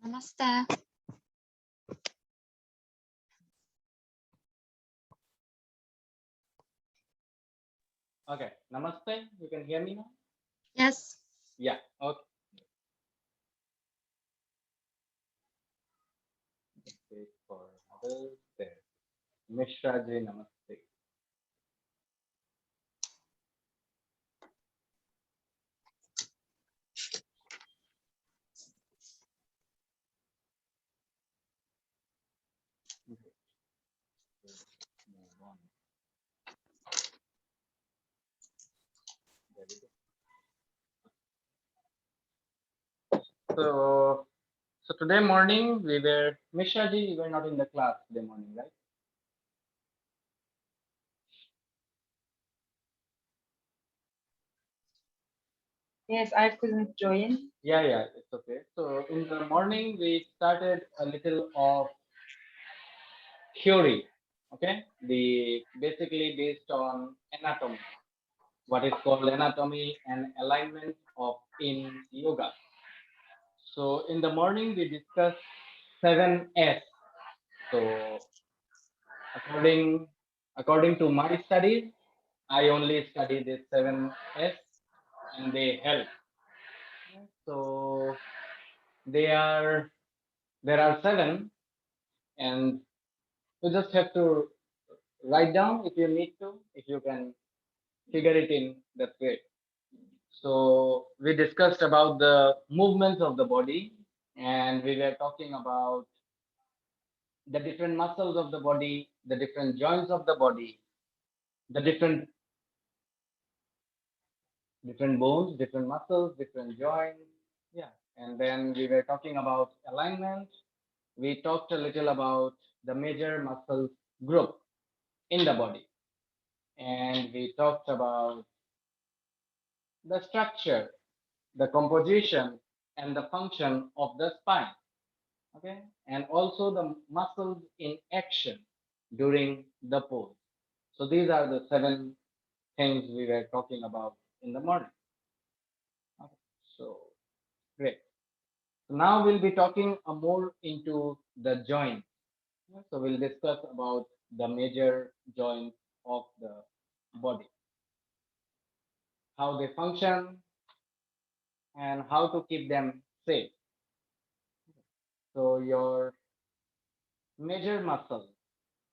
Namaste. Okay, namaste. You can hear me now? Yes. Yeah, okay. Wait for others there. Mishra ji, namaste. Okay, let's move on. There we go. So today morning we were, Mishra ji, you were not in the class today morning, right? Yes, I couldn't join. Yeah, it's okay. So in the morning we started a little of theory, okay? The basically based on anatomy, what is called anatomy and alignment of in yoga. So in the morning we discussed 7S. So according to my studies, I only study this 7S and they help. So they are there are seven, and you just have to write down if you need to, if you can figure it in, that's great. So we discussed about the movements of the body, and we were talking about the different muscles of the body, the different joints of the body, the different bones, different muscles, different joints. Yeah. And then we were talking about alignment. We talked a little about the major muscle group in the body. And we talked about the structure, the composition, and the function of the spine. Okay. And also the muscles in action during the pose. So these are the seven things we were talking about in the morning. Okay. So great. So now we'll be talking more into the joints. So we'll discuss about the major joints of the body, how they function, and how to keep them safe. So your major muscles.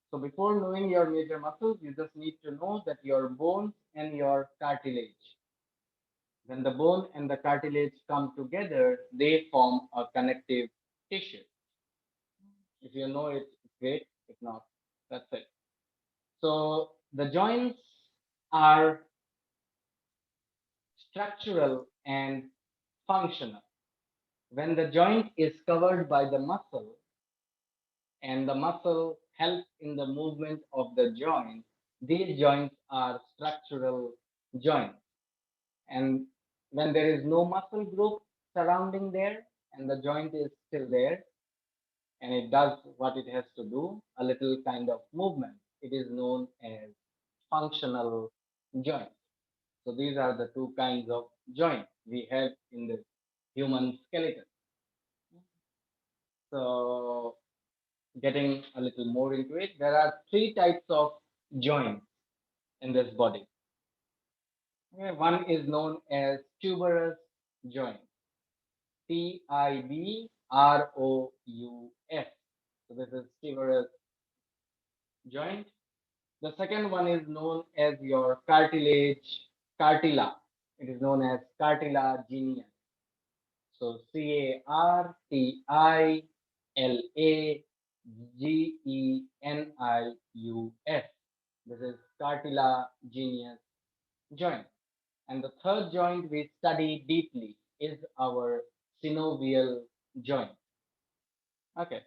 So before knowing your major muscles, you just need to know that your bones and your cartilage. When the bone and the cartilage come together, they form a connective tissue. If you know it, great. If not, that's it. So the joints are structural and functional. When the joint is covered by the muscle and the muscle helps in the movement of the joint, these joints are structural joints. And when there is no muscle group surrounding there and the joint is still there and it does what it has to do, a little kind of movement, it is known as functional joint. So these are the two kinds of joints we have in the human skeleton. So getting a little more into it, there are three types of joints in this body. Okay, one is known as tuberous joint, Tibrous. So this is tuberous joint. The second one is known as your cartila. It is known as cartilaginous. So Cartilaginous. This is cartilaginous joint. And the third joint we study deeply is our synovial joint. Okay.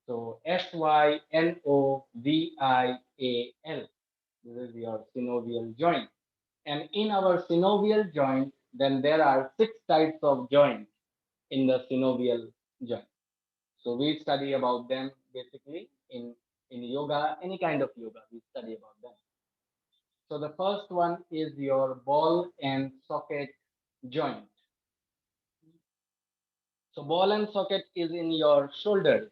So synovial. This is your synovial joint. And in our synovial joint, then there are six types of joints in the synovial joint. So we study about them basically in yoga, any kind of yoga, we study about them. So the first one is your ball and socket joint. So ball and socket is in your shoulders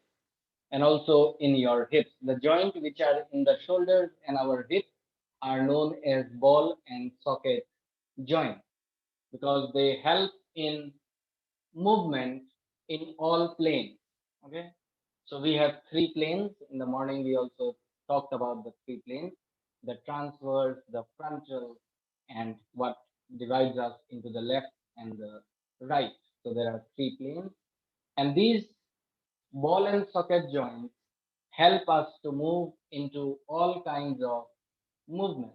and also in your hips. The joint which are in the shoulders and our hips are known as ball and socket joint because they help in movement in all planes. Okay, so we have three planes. In the morning, we also talked about the three planes: the transverse, the frontal, and what divides us into the left and the right. So there are three planes, and these ball and socket joints help us to move into all kinds of movement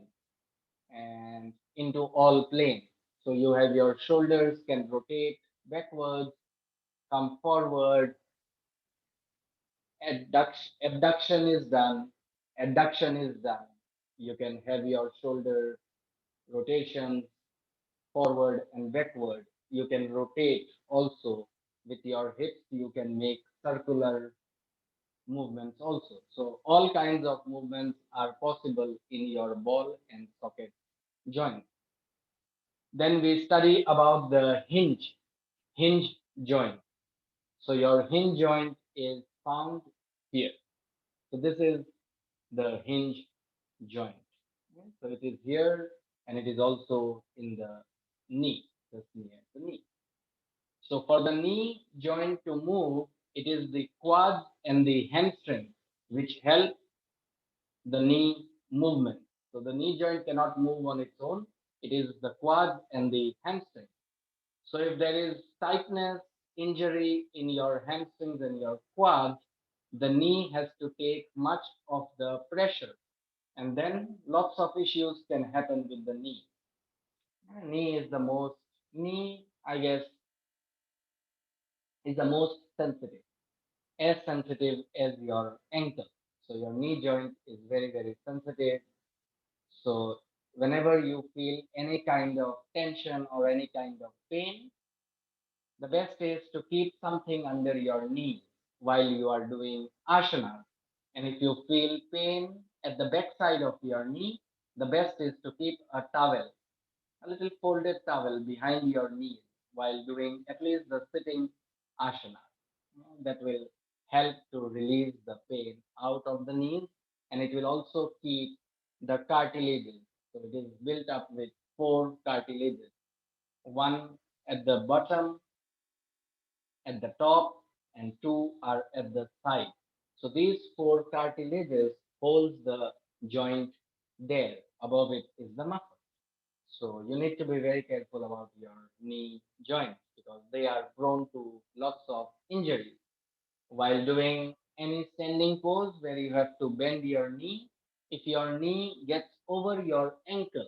and into all planes. So you have your shoulders can rotate backwards, come forward, abduction is done, adduction is done. You can have your shoulder rotation forward and backward. You can rotate also with your hips. You can make circular movements also. So all kinds of movements are possible in your ball and socket joint. Then we study about the hinge joint. So your hinge joint is found here. So this is the hinge joint. Okay, so it is here and it is also in the knee, just near the knee. So for the knee joint to move, it is the quads and the hamstring which help the knee movement. So the knee joint cannot move on its own. It is the quads and the hamstring. So if there is tightness, injury in your hamstrings and your quads, the knee has to take much of the pressure. And then lots of issues can happen with the knee. Knee is the most, knee, I guess, is the most sensitive, as sensitive as your ankle. So your knee joint is very, very sensitive. So whenever you feel any kind of tension or any kind of pain, the best is to keep something under your knee while you are doing asana. And if you feel pain at the back side of your knee, the best is to keep a towel, a little folded towel behind your knees while doing at least the sitting asana. That will help to release the pain out of the knees and it will also keep the cartilages. So it is built up with four cartilages, one at the bottom, at the top, and two are at the side. So these four cartilages holds the joint there. Above it is the muscle. So you need to be very careful about your knee joints because they are prone to lots of injuries. While doing any standing pose where you have to bend your knee, if your knee gets over your ankle,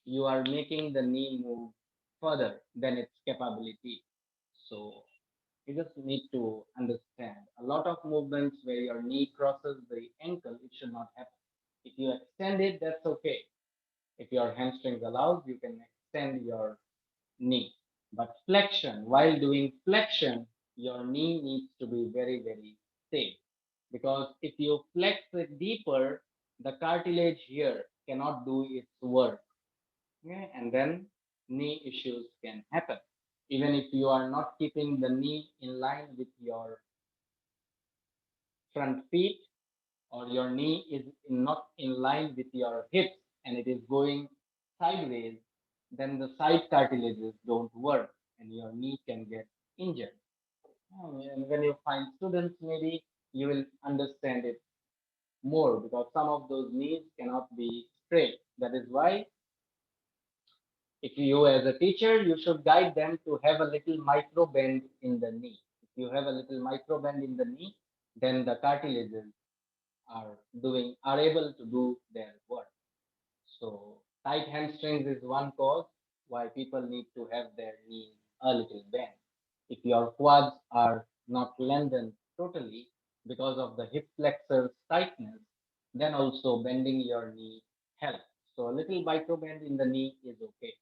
you are making the knee move further than its capability. So you just need to understand a lot of movements where your knee crosses the ankle, it should not happen. If you extend it, that's okay. If your hamstrings allows, you can extend your knee. But flexion, while doing flexion, your knee needs to be very, very safe. Because if you flex it deeper, the cartilage here cannot do its work. Okay? And then knee issues can happen. Even if you are not keeping the knee in line with your front feet, or your knee is not in line with your hips and it is going sideways, then the side cartilages don't work and your knee can get injured. And when you find students, maybe you will understand it more because some of those knees cannot be straight. That is why, if you as a teacher, you should guide them to have a little micro bend in the knee. If you have a little micro bend in the knee, then the cartilages are able to do their work. So tight hamstrings is one cause why people need to have their knees a little bent. If your quads are not lengthened totally because of the hip flexors tightness, then also bending your knee helps. So a little micro bend in the knee is okay.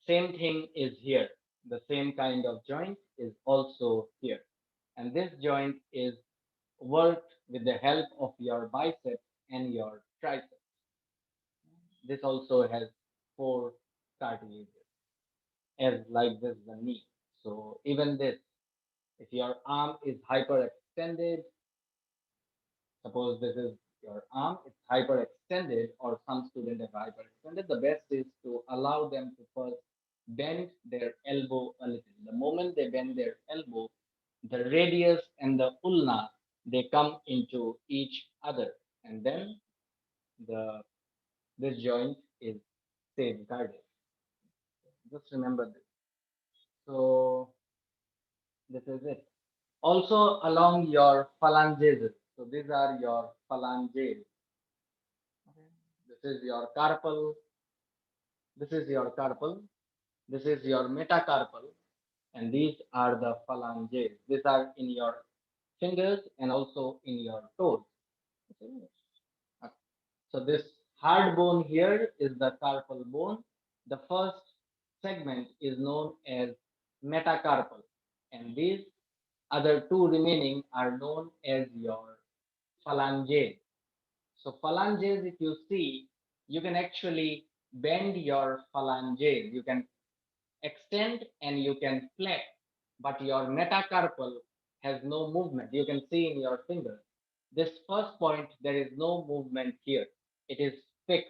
Same thing is here. The same kind of joint is also here. And this joint is worked with the help of your biceps and your triceps. This also has four cartilages, as like this the knee. So even this. If your arm is hyperextended, suppose this is your arm, it's hyperextended, or some student have hyperextended, the best is to allow them to first bend their elbow a little. The moment they bend their elbow, the radius and the ulna, they come into each other, and then the this joint is safeguarded. Just remember this. So this is it. Also along your phalanges. So these are your phalanges. Okay. This is your carpal. This is your carpal. This is your metacarpal. And these are the phalanges. These are in your fingers and also in your toes. Okay. Okay. So this hard bone here is the carpal bone. The first segment is known as metacarpal, and these other two remaining are known as your phalanges. So phalanges, if you see, you can actually bend your phalanges. You can extend and you can flex, but your metacarpal has no movement. You can see in your fingers. This first point, there is no movement here. It is fixed.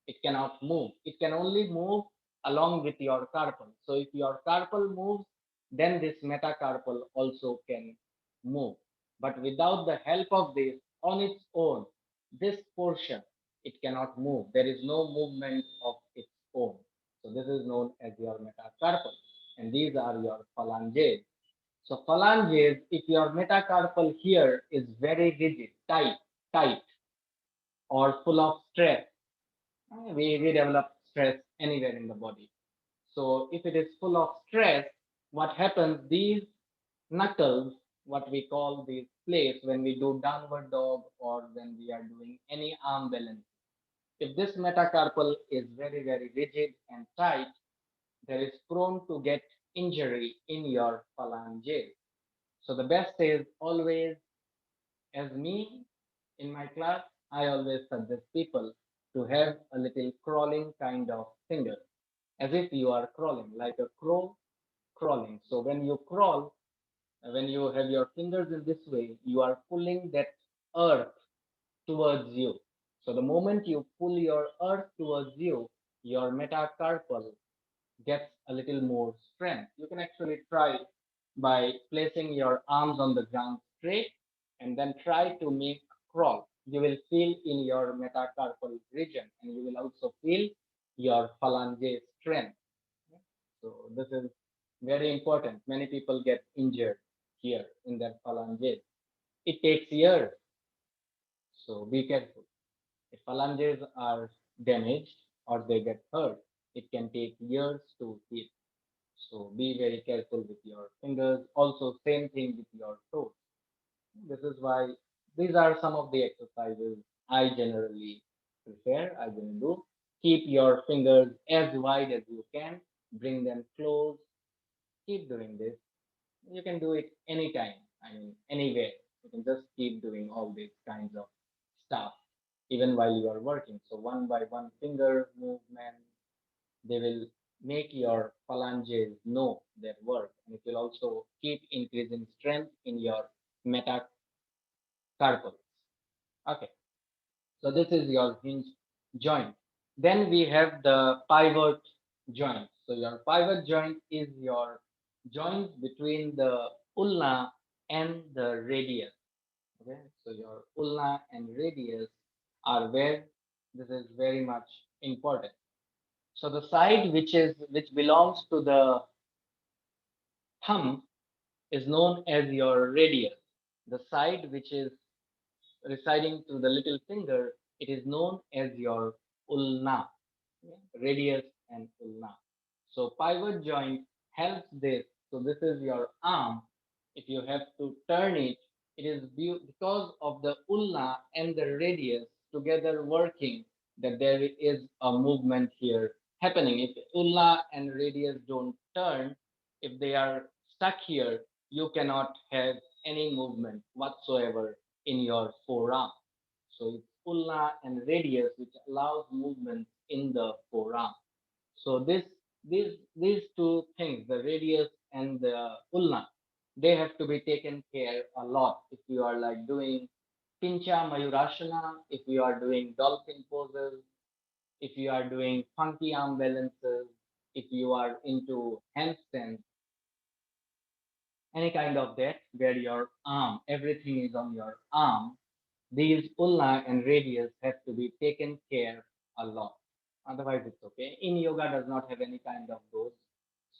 It cannot move. It can only move along with your carpal. So if your carpal moves, then this metacarpal also can move. But without the help of this on its own, this portion, it cannot move. There is no movement of its own. So this is known as your metacarpal. And these are your phalanges. So phalanges, if your metacarpal here is very rigid, tight, or full of stress, we develop stress anywhere in the body. So if it is full of stress, what happens? These knuckles, what we call these plates when we do downward dog or when we are doing any arm balance. If this metacarpal is very rigid and tight, there is prone to get injury in your phalanges. So the best is always, as me in my class, I always suggest people to have a little crawling kind of finger, as if you are crawling, like a crow crawling. So when you crawl, when you have your fingers in this way, you are pulling that earth towards you. So the moment you pull your earth towards you, your metacarpal gets a little more strength. You can actually try by placing your arms on the ground straight and then try to make crawl. You will feel in your metacarpal region and you will also feel your phalange strength. So this is very important. Many people get injured here in their phalanges. It takes years, so be careful. If phalanges are damaged or they get hurt, it can take years to heal. So be very careful with your fingers. Also, same thing with your toes. This is why these are some of the exercises I generally prefer. I generally do. Keep your fingers as wide as you can. Bring them close. Keep doing this. You can do it anytime. I mean, anywhere. You can just keep doing all these kinds of stuff even while you are working. So one by one finger movement, they will make your phalanges know their work, and it will also keep increasing strength in your metacarpals. Okay, so this is your hinge joint. Then we have the pivot joint. So your pivot joint is your joint between the ulna and the radius. Okay, so your ulna and radius are where this is very much important. So the side which belongs to the thumb is known as your radius. The side which is residing to the little finger, it is known as your ulna, radius and ulna. So pivot joint helps this. So this is your arm. If you have to turn it, it is because of the ulna and the radius together working that there is a movement here happening. If ulna and radius don't turn, if they are stuck here, you cannot have any movement whatsoever in your forearm. So it's ulna and radius which allows movement in the forearm. So these two things, the radius and the ulna, they have to be taken care a lot. If you are like doing pincha mayurasana, if you are doing dolphin poses, if you are doing funky arm balances, if you are into handstands, any kind of that where your arm, everything is on your arm, these ulna and radius have to be taken care a lot. Otherwise, it's okay. In yoga, does not have any kind of those,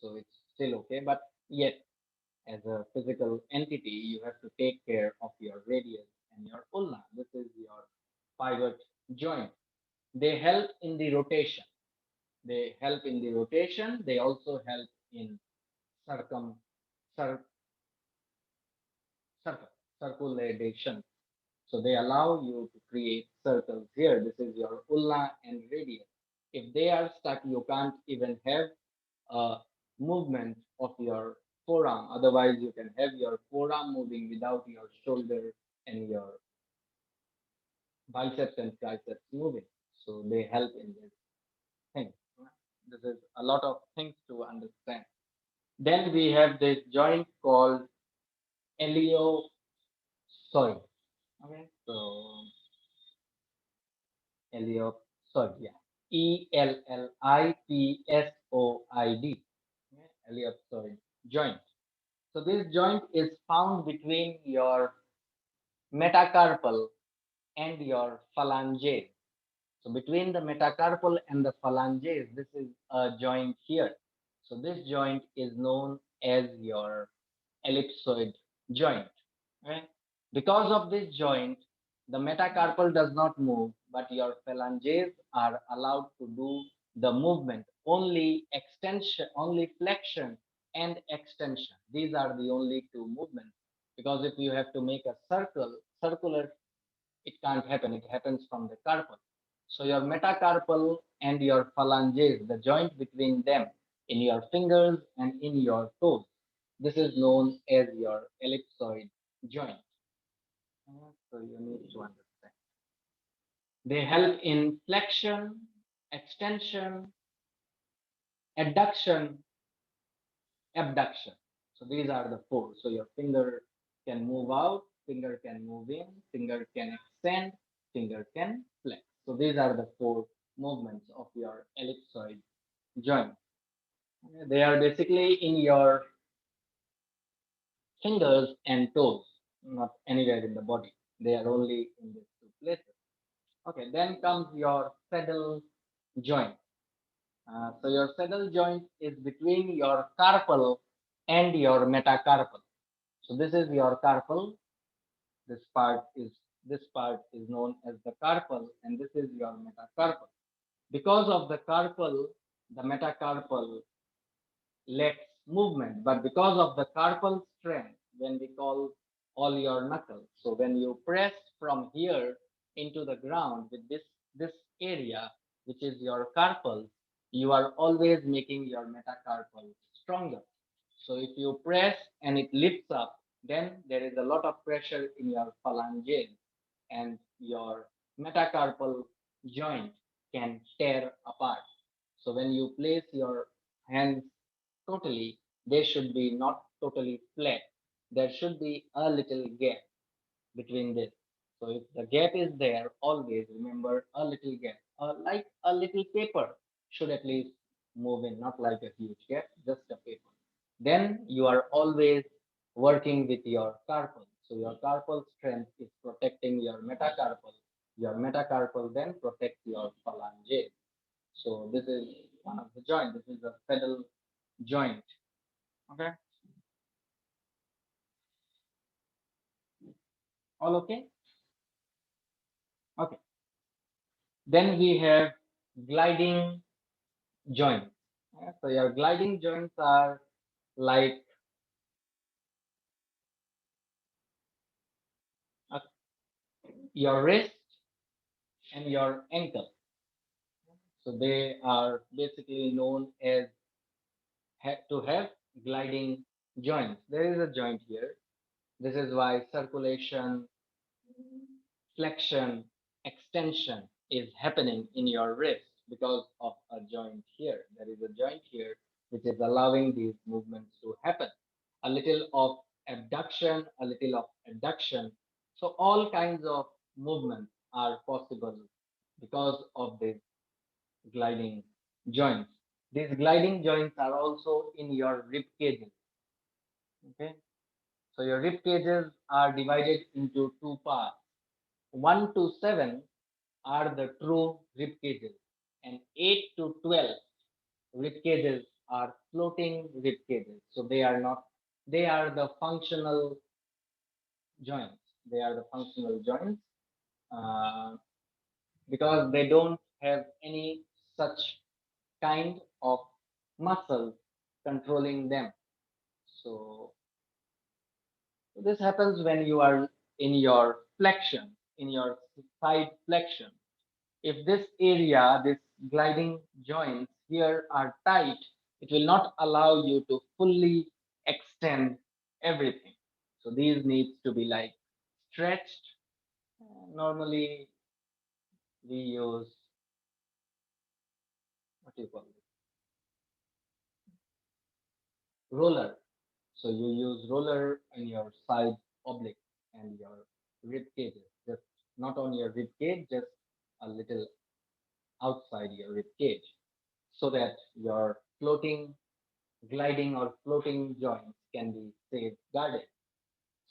so it's still okay. But yet, as a physical entity, you have to take care of your radius and your ulna. This is your pivot joint. They help in the rotation. They help in the rotation. They also help in circum, cir, circle, circulation. So they allow you to create circles here. This is your ulna and radius. If they are stuck, you can't even have a movement of your forearm. Otherwise, you can have your forearm moving without your shoulder and your biceps and triceps moving. So they help in this thing. This is a lot of things to understand. Then we have this joint called iliopsoas. Okay, so ellipsoid, yeah. Ellipsoid. Yeah, ellipsoid joint. So this joint is found between your metacarpal and your phalanges. So between the metacarpal and the phalanges, this is a joint here. So this joint is known as your ellipsoid joint. Right? Because of this joint, the metacarpal does not move, but your phalanges are allowed to do the movement. Only extension, only flexion and extension. These are the only two movements. Because if you have to make a circular, it can't happen. It happens from the carpal. So your metacarpal and your phalanges, the joint between them in your fingers and in your toes, this is known as your ellipsoid joint. So you need to understand. They help in flexion, extension, adduction, abduction. So these are the four. So your finger can move out, finger can move in, finger can extend, finger can flex. So these are the four movements of your ellipsoid joint. They are basically in your fingers and toes, not anywhere in the body. They are only in these two places. Okay, then comes your saddle joint. So your saddle joint is between your carpal and your metacarpal. So this is your carpal. This part is known as the carpal, and this is your metacarpal. Because of the carpal, the metacarpal lets movement, but because of the carpal strength, when we call all your knuckles, so when you press from here into the ground with this area, which is your carpal, you are always making your metacarpal stronger. So if you press and it lifts up, then there is a lot of pressure in your phalanges, and your metacarpal joint can tear apart. So when you place your hands totally, they should be not totally flat. There should be a little gap between this. So if the gap is there, always remember a little gap, like a little paper should at least move in, not like a huge gap, just a paper. Then you are always working with your carpal. So your carpal strength is protecting your metacarpal. Your metacarpal then protects your phalanges. So this is one of the joint. This is a pedal joint. Okay. All okay? Okay. Then we have gliding joints. Yeah, so your gliding joints are like uh, your wrist and your ankle. So they are basically known as to have gliding joints. There is a joint here. This is why circulation, flexion, extension is happening in your wrist because of a joint here. There is a joint here which is allowing these movements to happen. A little of abduction, a little of adduction. So all kinds of movements are possible because of these gliding joints. These gliding joints are also in your rib cages. Okay, so your rib cages are divided into two parts. 1 to 7 are the true rib cages, and 8 to 12 rib cages are floating rib cages. So they are not, they are the functional joints. They are the functional joints uh, because they don't have any such kind of muscle controlling them. So this happens when you are in your flexion, in your side flexion. If this area, this gliding joints here are tight, it will not allow you to fully extend everything. So these needs to be like stretched. Normally we use, what do you call it, roller. So you use roller in your side oblique and your rib cages, just not on your rib cage, just a little outside your rib cage, so that your floating, gliding or floating joints can be safeguarded.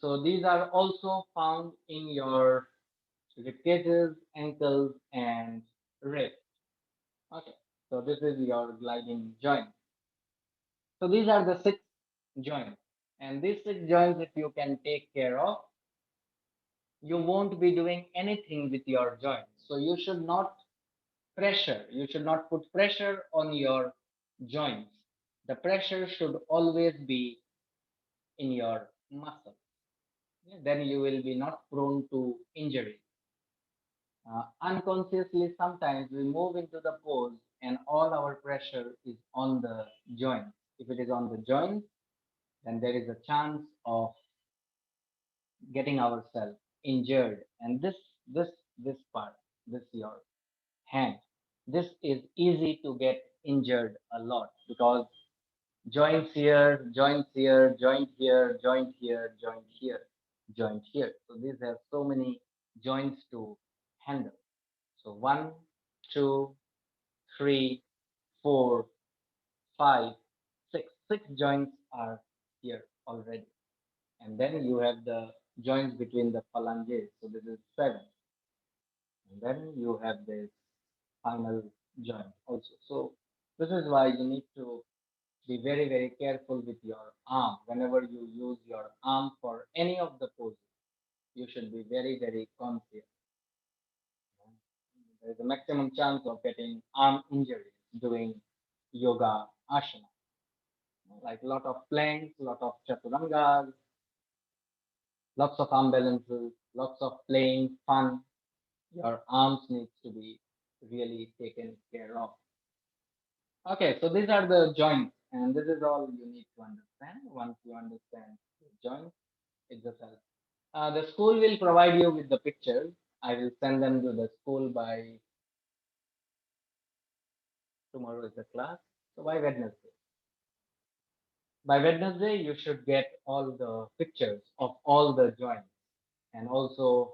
So these are also found in your rib cages, ankles, and wrist. Okay, so this is your gliding joint. So these are the 6 joints, and these 6 joints, if you can take care of, you won't be doing anything with your joints. So you should not pressure, you should not put pressure on your joints. The pressure should always be in your muscle. Yeah, then you will be not prone to injury. Unconsciously, sometimes we move into the pose and all our pressure is on the joint. If it is on the joint, then there is a chance of getting ourselves injured. And this part, this your hand, this is easy to get injured a lot because joints here, joints here, joint here, joint here, joint here, joint here. So these have so many joints to handle. So 1, 2, 3, 4, 5, 6. 6 joints are here already. And then you have the joints between the phalanges. So this is 7. And then you have this final joint also. So this is why you need to be very, very careful with your arm. Whenever you use your arm for any of the poses, you should be very, very conscious. There is a maximum chance of getting arm injuries doing yoga asana, like a lot of planks, lot of chaturangas, lots of arm balances, lots of playing, fun. Your arms needs to be really taken care of. Okay, so these are the joints, and this is all you need to understand. Once you understand the joints, it just helps. The school will provide you with the pictures. I will send them to the school by tomorrow is the class. So by Wednesday. By Wednesday, you should get all the pictures of all the joints and also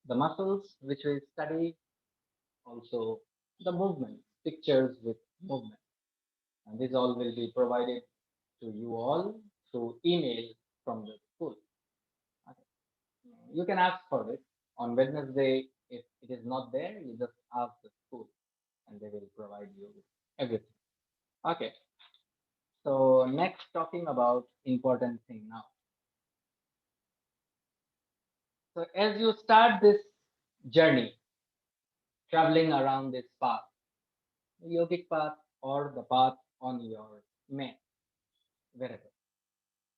the muscles which we study, also the movement, pictures with movement. And this all will be provided to you all through email from the school. Okay. You can ask for it on Wednesday. If it is not there, you just ask the school and they will provide you with everything. Okay. So next, talking about important thing now. So as you start this journey, traveling around this path, the yogic path or the path on your mat, wherever,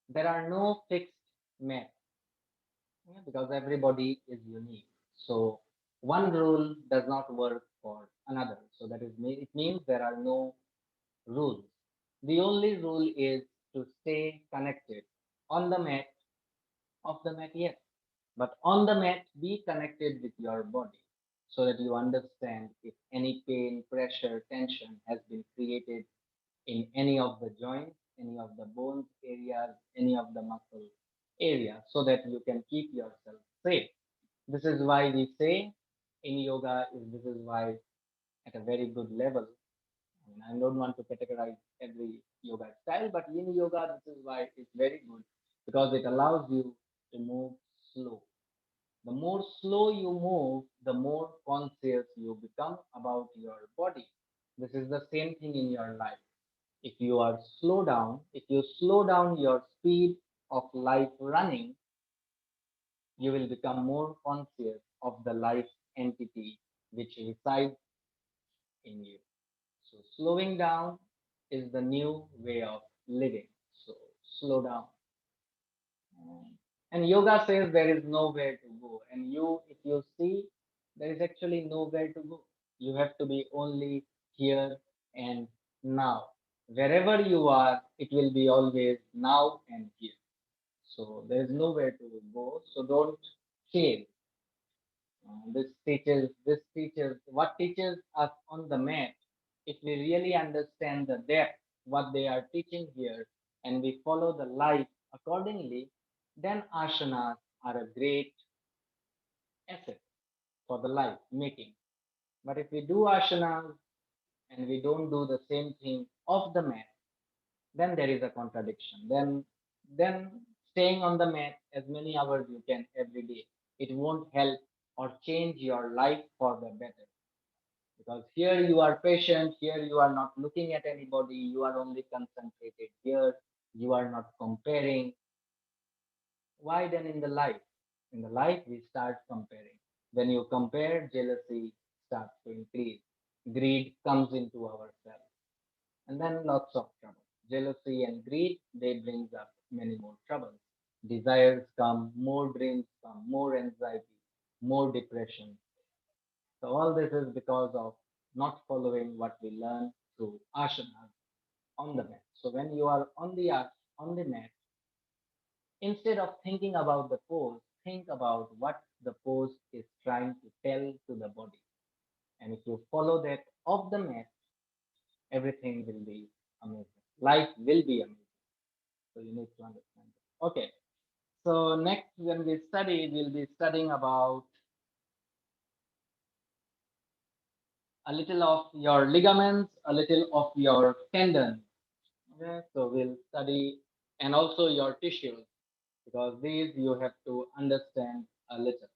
there are no fixed mats, because everybody is unique. So one rule does not work for another. So that is, it means there are no rules. The only rule is to stay connected on the mat, of the mat, yes, but on the mat, be connected with your body so that you understand if any pain, pressure, tension has been created in any of the joints, any of the bones areas, any of the muscles. area so that you can keep yourself safe. This is why we say in yoga is this is why at a very good level. I mean, I don't want to categorize every yoga style, but in yoga, this is why it's very good because it allows you to move slow. The more slow you move, the more conscious you become about your body. This is the same thing in your life. If you slow down your speed of life running, you will become more conscious of the life entity which resides in you. So slowing down is the new way of living. So slow down. And yoga says there is nowhere to go. And if you see, there is actually nowhere to go. You have to be only here and now. Wherever you are, it will be always now and here. So there is nowhere to go. So don't chase. This teaches what teaches us on the mat. If we really understand the depth, what they are teaching here, and we follow the life accordingly, then asanas are a great asset for the life making. But if we do asanas and we don't do the same thing off the mat, then there is a contradiction. Then staying on the mat as many hours you can every day, it won't help or change your life for the better. Because here you are patient, here you are not looking at anybody, you are only concentrated here, you are not comparing. Why then in the life? In the life, we start comparing. When you compare, jealousy starts to increase. Greed comes into ourselves. And then lots of trouble. Jealousy and greed, they brings up many more troubles. Desires come, more dreams come, more anxiety, more depression. So all this is because of not following what we learn through asanas on the mat. So when you are on the mat, instead of thinking about the pose, think about what the pose is trying to tell to the body. And if you follow that off the mat, everything will be amazing. Life will be amazing. So you need to understand that. Okay. So next, when we study, we'll be studying about a little of your ligaments, a little of your tendons. Okay. So we'll study and also your tissues because these you have to understand a little.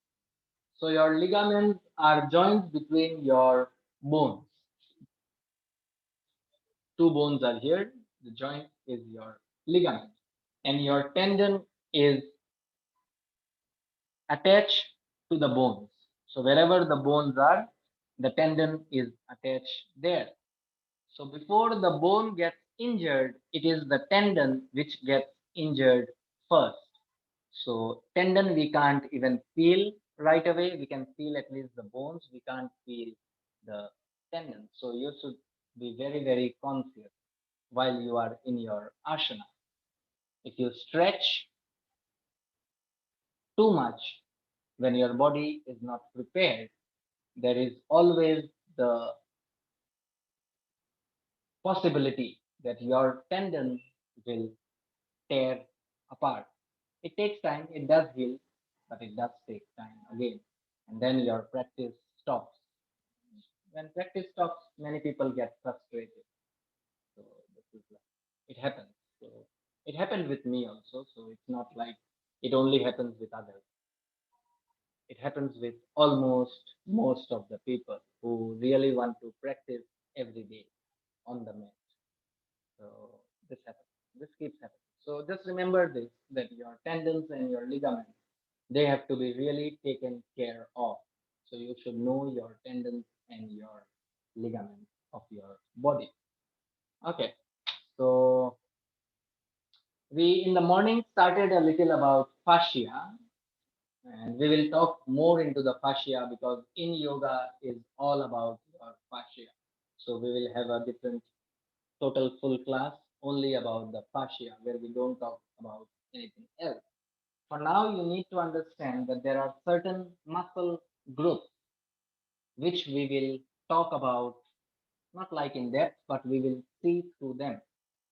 So your ligaments are joints between your bones. Two bones are here. The joint is your ligament. And your tendon is attached to the bones. So wherever the bones are, the tendon is attached there. So before the bone gets injured, it is the tendon which gets injured first. So tendon we can't even feel right away. We can feel at least the bones. We can't feel the tendon. So you should be very, very conscious while you are in your asana. If you stretch too much when your body is not prepared, there is always the possibility that your tendon will tear apart. It takes time, it does heal, but it does take time again. And then your practice stops. When practice stops, many people get frustrated. So this is like, it happens. So it happened with me also. So it's not like it only happens with others. It happens with almost most of the people who really want to practice every day on the mat. So this happens. This keeps happening. So just remember this that your tendons and your ligaments they have to be really taken care of. So you should know your tendons and your ligaments of your body. Okay. So we in the morning started a little about fascia and we will talk more into the fascia because in yoga is all about your fascia. So we will have a different total full class only about the fascia where we don't talk about anything else. For now, you need to understand that there are certain muscle groups which we will talk about not like in depth, but we will see through them.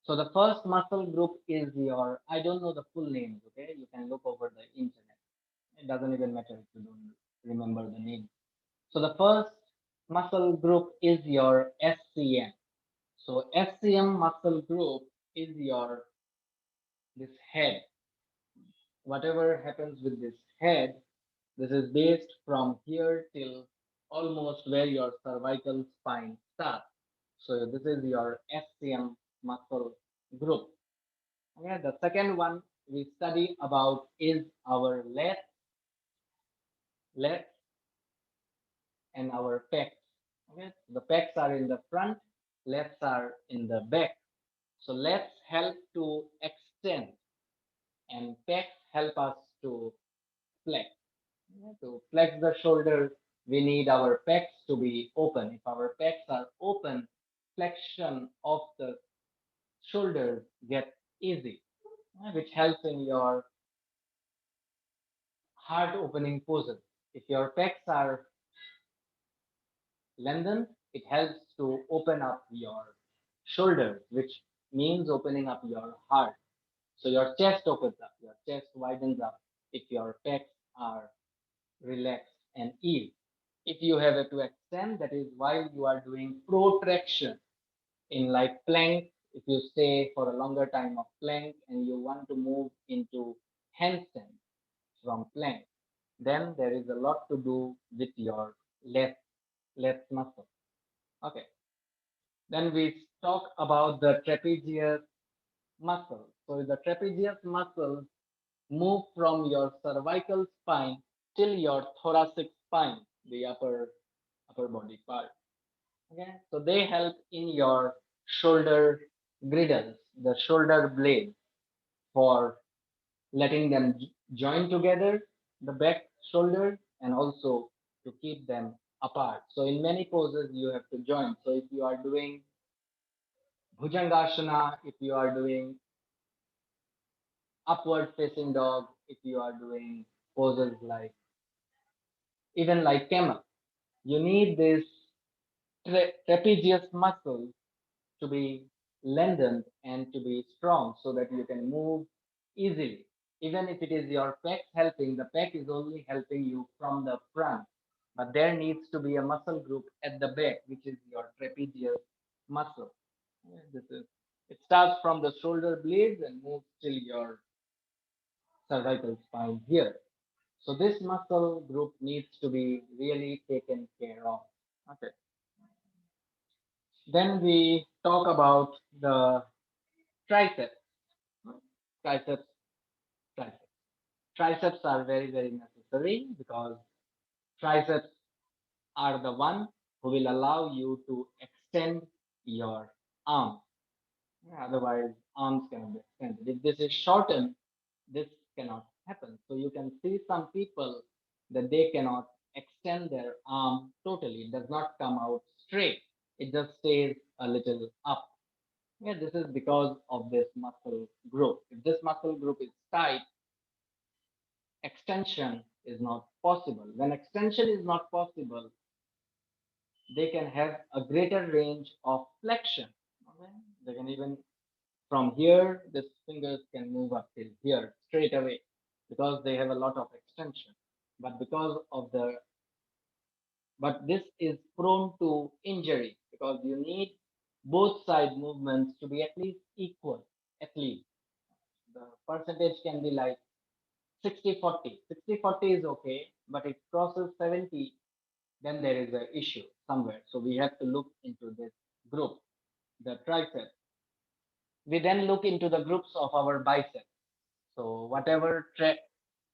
So the first muscle group is your, I don't know the full names, okay? You can look over the internet. It doesn't even matter if you don't remember the name. So the first muscle group is your SCM. So SCM muscle group is your this head. Whatever happens with this head, this is based from here till almost where your cervical spine starts. So this is your SCM muscle group. Okay, the second one we study about is our lats and our pecs. Okay, the pecs are in the front, lats are in the back. So lats help to extend and pecs help us to flex. Yeah, to flex the shoulder, we need our pecs to be open. If our pecs are open, flexion of the shoulders get easy, which helps in your heart opening poses. If your pecs are lengthened, it helps to open up your shoulders, which means opening up your heart. So your chest opens up, your chest widens up if your pecs are relaxed and eased. If you have to extend, that is while you are doing protraction in like plank. If you stay for a longer time of plank and you want to move into handstand from plank, then there is a lot to do with your left muscle. Okay. Then we talk about the trapezius muscle. So the trapezius muscle move from your cervical spine till your thoracic spine, the upper body part. Okay. So they help in your shoulder griddles, the shoulder blades, for letting them join together, the back shoulders, and also to keep them apart. So in many poses you have to join. So if you are doing Bhujangasana, if you are doing upward facing dog, if you are doing poses like even like camel, you need this trapezius muscle to be lengthened and to be strong so that you can move easily. Even if it is your pec helping, the pec is only helping you from the front, but there needs to be a muscle group at the back, which is your trapezius muscle. Yeah, this is it starts from the shoulder blades and moves till your cervical spine here. So this muscle group needs to be really taken care of. Okay. Then we talk about the triceps. Triceps, triceps. Triceps are very, very necessary because triceps are the one who will allow you to extend your arms. Yeah, otherwise, arms cannot be extended. If this is shortened, this cannot happen. So you can see some people that they cannot extend their arm totally. It does not come out straight. It just stays a little up. Yeah, this is because of this muscle group. If this muscle group is tight, extension is not possible. When extension is not possible, they can have a greater range of flexion. Okay? They can even from here, the fingers can move up till here straight away because they have a lot of extension. But because of the but this is prone to injury because you need both side movements to be at least equal. At least the percentage can be like 60-40. 60-40 is okay, but it crosses 70, then there is an issue somewhere. So we have to look into this group, the triceps. We then look into the groups of our biceps. So whatever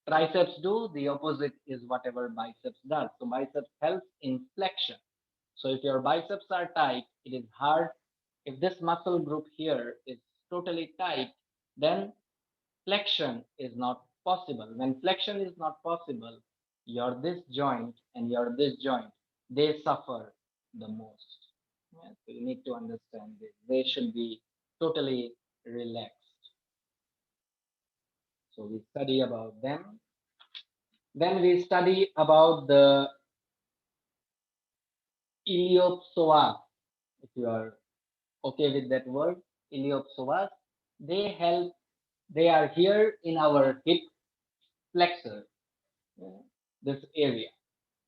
triceps do, the opposite is whatever biceps does. So biceps helps in flexion. So if your biceps are tight, it is hard. If this muscle group here is totally tight, then flexion is not possible. When flexion is not possible, your this joint and your this joint, they suffer the most. Yeah, so you need to understand this. They should be totally relaxed. So we study about them. Then we study about the iliopsoas, if you are okay with that word. iliopsoas, they help, they are here in our hip flexor, uh, this area.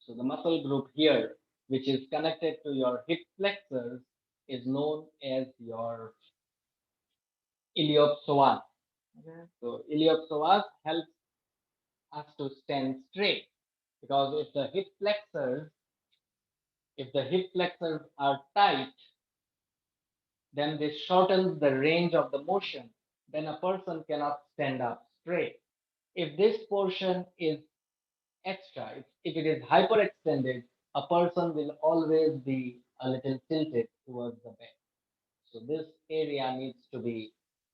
So the muscle group here, which is connected to your hip flexors, is known as your iliopsoas. Okay. So iliopsoas helps us to stand straight because if the hip flexors are tight, then this shortens the range of the motion. Then a person cannot stand up straight. If this portion is extra, if it is hyperextended, a person will always be a little tilted towards the back. So this area needs to be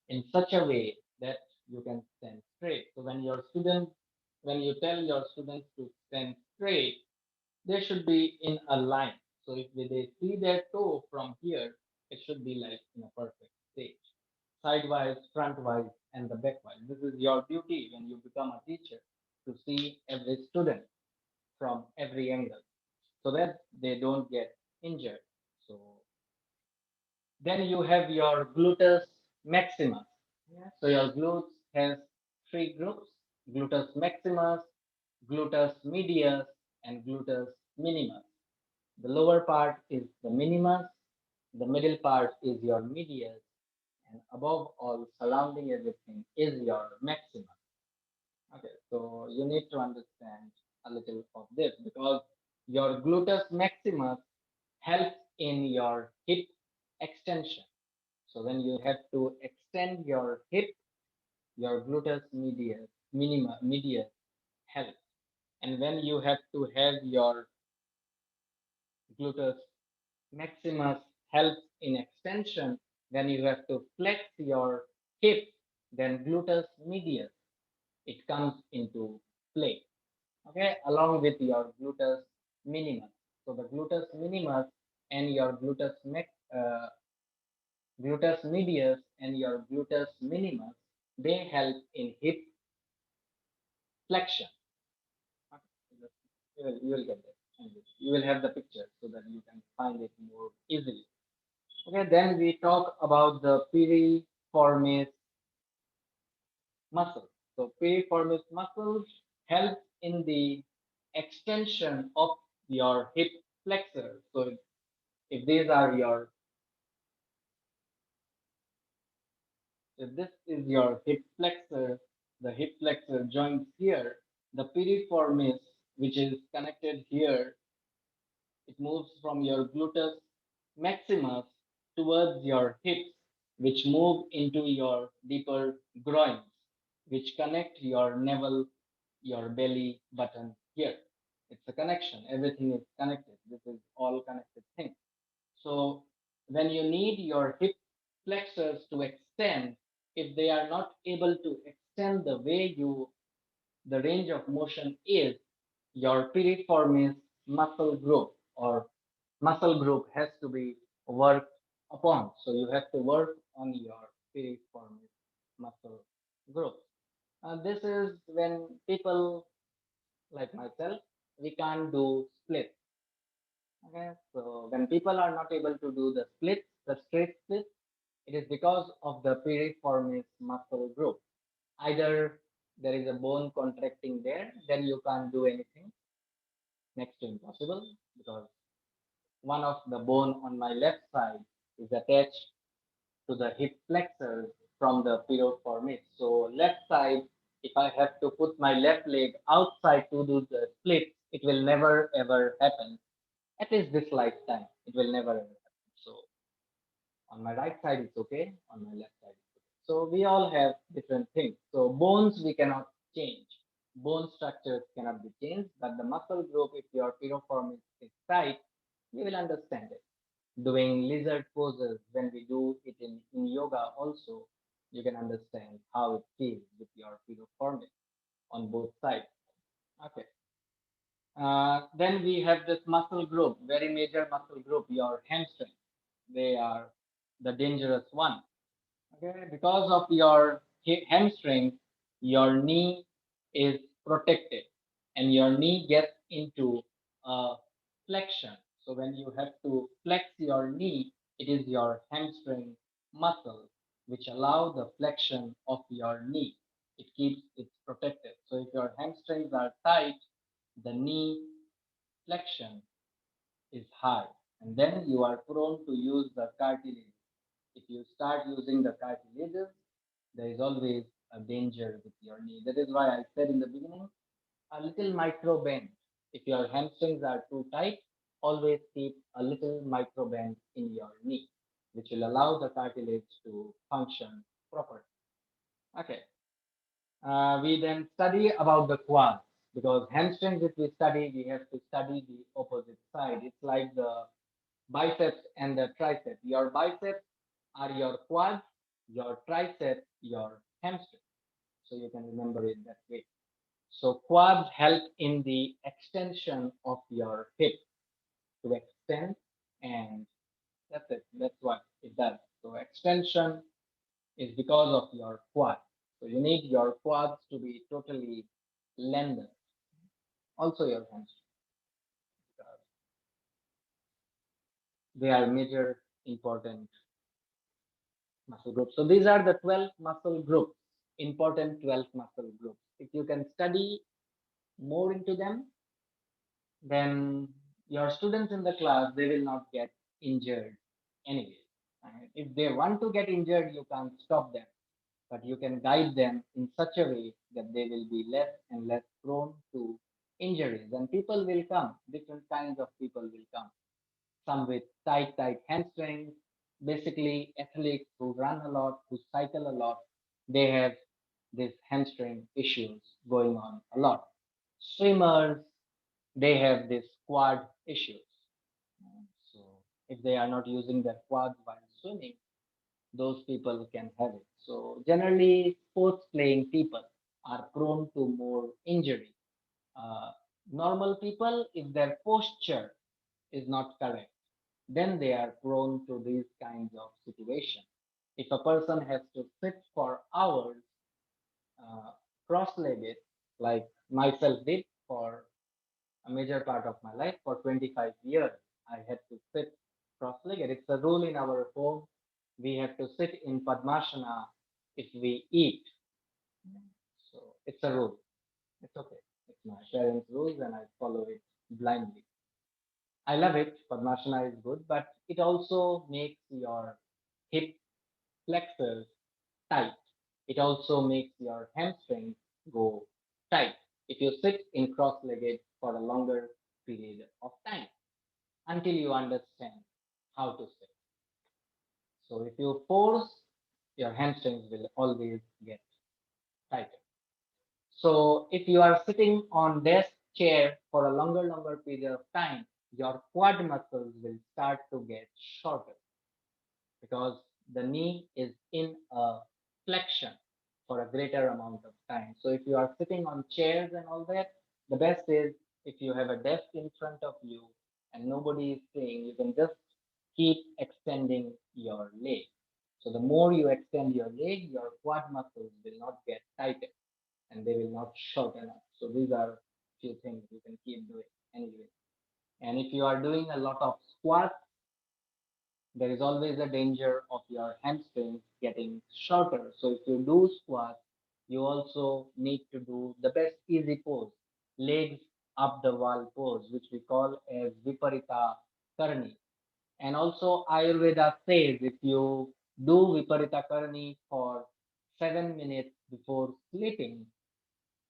in such a way that you can stand straight. So when you tell your students to stand straight, they should be in a line. So if they see their toe from here, it should be like in a perfect stage, sidewise, frontwise, and the backwise. This is your duty when you become a teacher to see every student from every angle so that they don't get injured. So then you have your gluteus maximus. Yeah. So your glutes has three groups: gluteus maximus, gluteus medius, and gluteus minimus. The lower part is the minimus, the middle part is your medius, and above all, surrounding everything is your maximus. Okay, so you need to understand a little of this because your gluteus maximus helps in your hip extension. So when you have to extend your hip, your gluteus medius helps. And when you have to have your gluteus maximus helps in extension, when you have to flex your hip, then gluteus medius, it comes into play. Okay, along with your gluteus minimus. So the gluteus minimus and your gluteus medius and your gluteus minimus, they help in hip flexion. Okay. You will get that. And you will have the picture so that you can find it more easily. Okay, then we talk about the piriformis muscle. So piriformis muscles help in the extension of your hip flexor. So if these are your, if this is your hip flexor, the hip flexor joins here, the piriformis, which is connected here, it moves from your gluteus maximus towards your hips, which move into your deeper groins, which connect your navel, your belly button here. It's a connection. Everything is connected. This is all connected thing. So when you need your hip flexors to extend, if they are not able to extend the way the range of motion is, your piriformis muscle group or muscle group has to be worked upon. So you have to work on your piriformis muscle group. This is when people like myself, we can't do splits. Okay, so when people are not able to do the splits, the straight splits, it is because of the piriformis muscle group. Either there is a bone contracting there, then you can't do anything, next to impossible, because one of the bone on my left side is attached to the hip flexors from the piriformis. So left side, if I have to put my left leg outside to do the split, it will never ever happen. At least this lifetime, it will never ever happen. So on my right side it's okay, on my left side it's okay. So we all have different things. So bones we cannot change, bone structures cannot be changed, but the muscle group, if your piriformis is tight, you will understand it. Doing lizard poses, when we do it in yoga also, you can understand how it feels with your piriformis on both sides. Okay. Then we have this muscle group, very major muscle group, your hamstring. They are the dangerous one. Okay, because of your hamstring, your knee is protected, and your knee gets into flexion. So when you have to flex your knee, it is your hamstring muscle which allow the flexion of your knee. It keeps it protected. So if your hamstrings are tight, the knee flexion is high, and then you are prone to use the cartilage. If you start using the cartilages, there is always a danger with your knee. That is why I said in the beginning, a little micro bend. If your hamstrings are too tight, always keep a little micro bend in your knee, which will allow the cartilage to function properly. Okay. We then study about the quads because hamstrings, if we study, we have to study the opposite side. It's like the biceps and the triceps. Your biceps are your quads, your triceps, your hamstring. So you can remember it that way. So quads help in the extension of your hip to extend, and that's it. That's what it does. So extension is because of your quad. So you need your quads to be totally lengthened. Also your hamstring, because they are major important muscle groups. So these are the 12 muscle groups, important 12 muscle groups. If you can study more into them, then your students in the class, they will not get injured anyway. If they want to get injured, you can't stop them, but you can guide them in such a way that they will be less and less prone to injuries. And people will come, different kinds of people will come. Some with tight hamstrings, basically athletes who run a lot, who cycle a lot, they have these hamstring issues going on a lot. Swimmers, they have these quad issues. So if they are not using their quads while swimming, those people can have it. So generally, sports playing people are prone to more injury. Uh, Normal people, if their posture is not correct, then they are prone to these kinds of situations. If a person has to sit for hours uh, cross-legged, like myself did for a major part of my life, for 25 years, I had to sit cross-legged. It's a rule in our home. We have to sit in Padmasana if we eat. So it's a rule. It's okay. It's my parents' rules and I follow it blindly. I love it. Padmasana is good, but it also makes your hip flexors tight. It also makes your hamstrings go tight if you sit in cross-legged for a longer period of time until you understand how to sit. So if you force, your hamstrings will always get tighter. So if you are sitting on desk chair for a longer period of time, your quad muscles will start to get shorter because the knee is in a flexion for a greater amount of time. So if you are sitting on chairs and all that, the best is if you have a desk in front of you and nobody is saying, you can just keep extending your leg. So the more you extend your leg, your quad muscles will not get tighter and they will not shorten up. So these are few things you can keep doing anyway. And if you are doing a lot of squats, there is always a danger of your hamstrings getting shorter. So if you do squats, you also need to do the best easy pose, legs up the wall pose, which we call as Viparita Karni. And also Ayurveda says if you do Viparita Karni for 7 minutes before sleeping,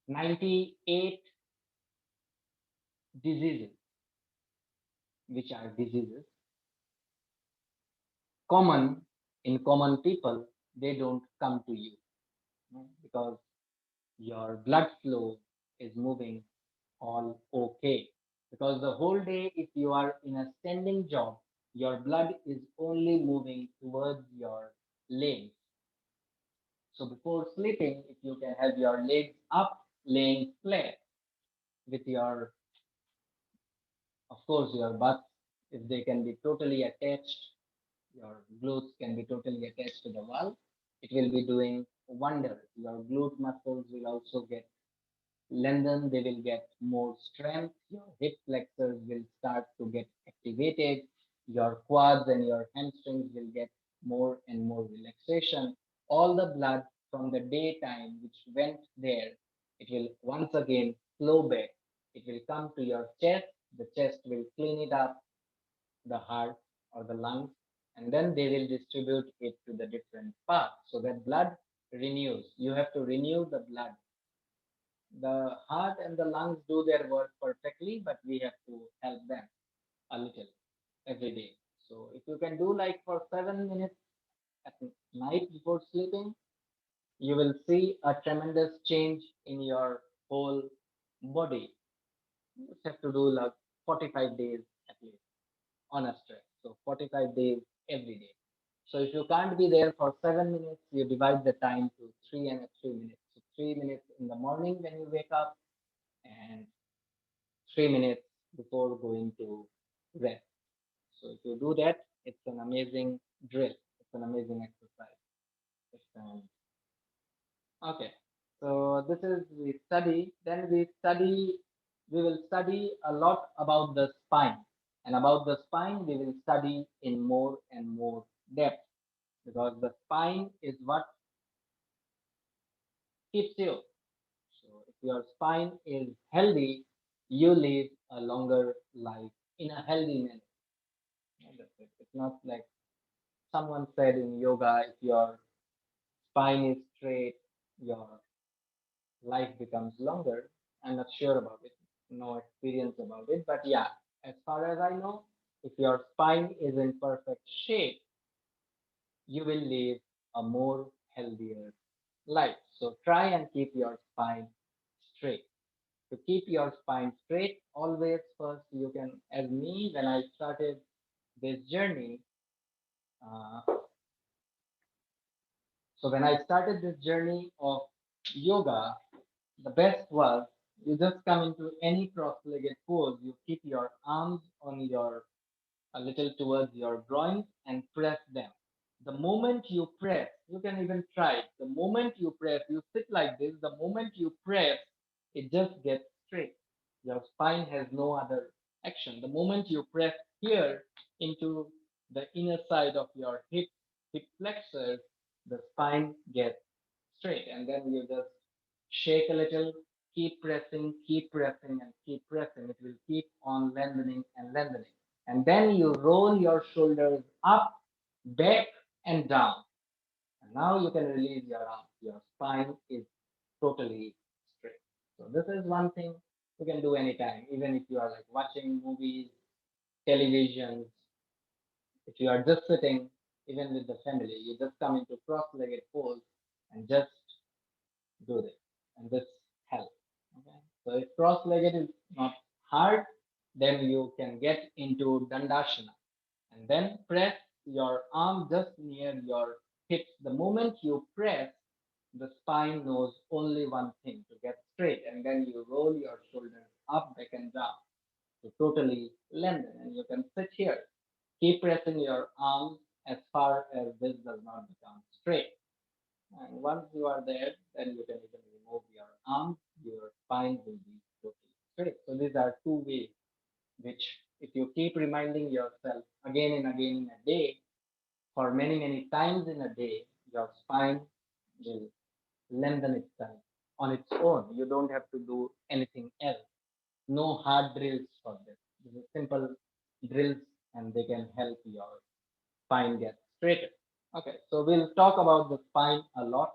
98 diseases, which are diseases common in common people, they don't come to you, because your blood flow is moving all okay. Because the whole day, if you are in a standing job, your blood is only moving towards your legs. So before sleeping, if you can have your legs up, laying flat, with your, of course, your butts, if they can be totally attached, your glutes can be totally attached to the wall, it will be doing wonders. Your glute muscles will also get lengthened, they will get more strength, your hip flexors will start to get activated, your quads and your hamstrings will get more and more relaxation, all the blood from the daytime which went there, it will once again flow back. It will come to your chest. The chest will clean it up, the heart or the lungs, and then they will distribute it to the different parts. So that blood renews. You have to renew the blood. The heart and the lungs do their work perfectly, but we have to help them a little every day. So if you can do like for 7 minutes at night before sleeping, you will see a tremendous change in your whole body. You just have to do like 45 days at least on a stretch. So 45 days every day. So if you can't be there for 7 minutes, you divide the time to 3 and 3 minutes. So 3 minutes in the morning when you wake up, and 3 minutes before going to rest. So if you do that, it's an amazing drill. It's an amazing exercise. Okay. So this is we study. Then we study. We will study a lot about the spine, and about the spine we will study in more and more depth, because the spine is what keeps you. So if your spine is healthy, you live a longer life in a healthy manner. That's it. It's not like someone said in yoga, if your spine is straight, your life becomes longer. I'm not sure about it, no experience about it, but yeah, as far as I know, if your spine is in perfect shape, you will live a more healthier life. So try and keep your spine straight. To keep your spine straight, always first you can, as me, when I started this journey, uh, so when I started this journey of yoga, the best was you just come into any cross-legged pose. You keep your arms on your a little towards your groins and press them. The moment you press, you can even try it. The moment you press, you sit like this. The moment you press, it just gets straight. Your spine has no other action. The moment you press here into the inner side of your hip flexors, the spine gets straight. And then you just shake a little, keep pressing, and keep pressing. It will keep on lengthening and lengthening. And then you roll your shoulders up, back, and down. And now you can release your arms. Your spine is totally straight. So this is one thing you can do anytime, even if you are like watching movies, televisions. If you are just sitting, even with the family, you just come into cross-legged pose and just do this, and this helps. Okay. So if cross-legged is not hard, then you can get into Dandasana, and then press your arm just near your hips. The moment you press, the spine knows only one thing, to get straight, and then you roll your shoulders up, back, and down to totally lengthen, and you can sit here. Keep pressing your arms as far as this does not become straight. And once you are there, then you can even remove your arms, your spine will be totally straight. So these are two ways which, if you keep reminding yourself again and again in a day, for many, many times in a day, your spine will lengthen itself on its own. You don't have to do anything else. No hard drills for this. This is simple drills, and they can help your spine get straighter. Okay, so we'll talk about the spine a lot,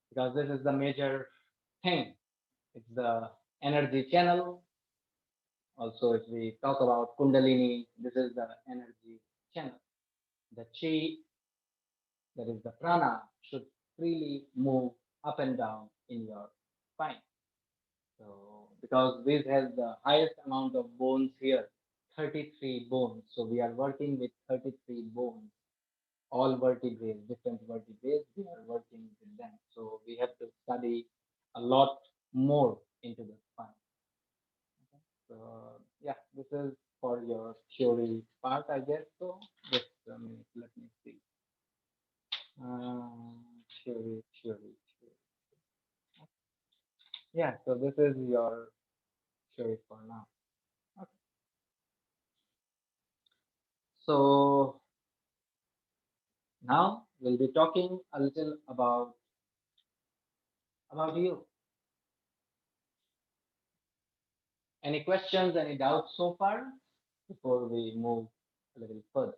because this is the major thing. It's the energy channel. Also, if we talk about Kundalini, this is the energy channel. The chi, that is the prana, should freely move up and down in your spine. So, because this has the highest amount of bones here, 33 bones. So, we are working with 33 bones, all vertebrae, different vertebrae, we are working with them. So, we have to study a lot more into the spine. Okay. So, yeah, this is for your theory part, I guess. So, just a minute, let me see. Theory. Yeah, so this is your theory for now. Okay. So now we'll be talking a little about you. Any questions, any doubts so far before we move a little further?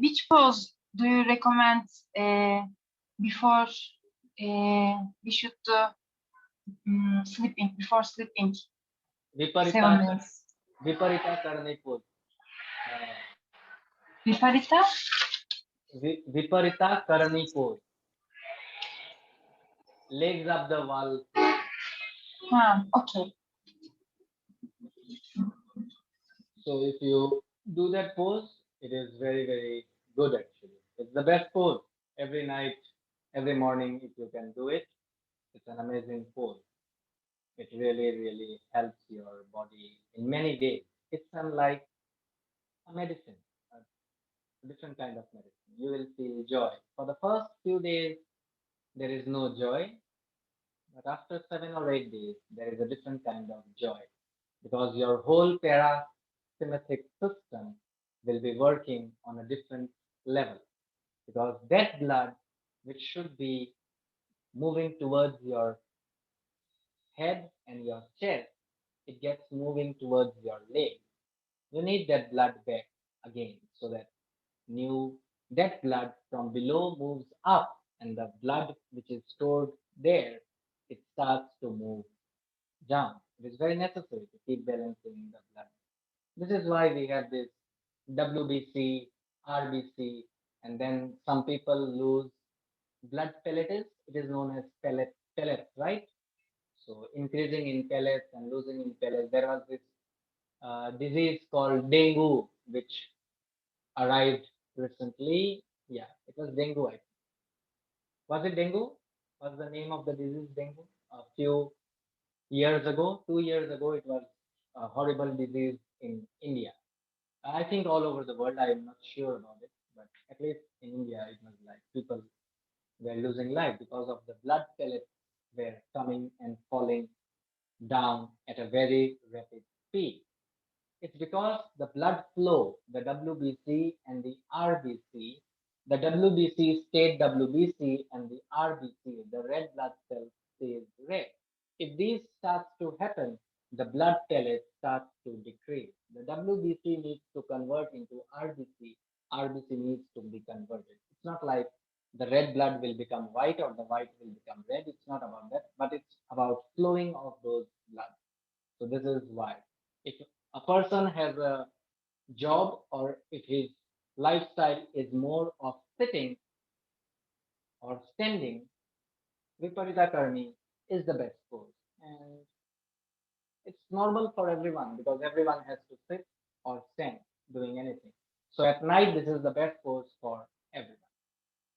Which pose do you recommend before we should do sleeping, before sleeping? Viparita, 7 minutes. Viparita karne pose. Viparita? Viparita karani pose. Legs up the wall. Okay. So if you do that pose, it is very, very good actually. It's the best pose. Every night, every morning, if you can do it, it's an amazing pose. It really, really helps your body in many ways. It's unlike a medicine, a different kind of medicine. You will feel joy. For the first few days, there is no joy, but after 7 or 8 days, there is a different kind of joy because your whole parasympathetic system will be working on a different level because that blood, which should be moving towards your head and your chest, it gets moving towards your leg. You need that blood back again so that new that blood from below moves up and the blood which is stored there, it starts to move down. It is very necessary to keep balancing the blood. This is why we have this WBC, RBC, and then some people lose blood pellets. It is known as pellets, right? So increasing in pellets and losing in pellets. There was this disease called dengue, which arrived recently. Yeah, it was dengue. I think. Was it dengue? Was the name of the disease dengue? A few years ago, 2 years ago, it was a horrible disease in India. I think all over the world, I am not sure about it, but at least in India, it was like people were losing life because of the blood pellets were coming and falling down at a very rapid speed. It's because the blood flow, the WBC and the RBC, the WBC stayed WBC and the RBC, the red blood cell stays red. If these starts to happen, the blood pellet starts to decrease. The WBC needs to convert into RBC. RBC needs to be converted. It's not like the red blood will become white or the white will become red. It's not about that, but it's about flowing of those blood. So this is why. If a person has a job or if his lifestyle is more of sitting or standing, Viparita Karni is the best pose. And it's normal for everyone because everyone has to sit or stand doing anything. So at night, this is the best pose for everyone.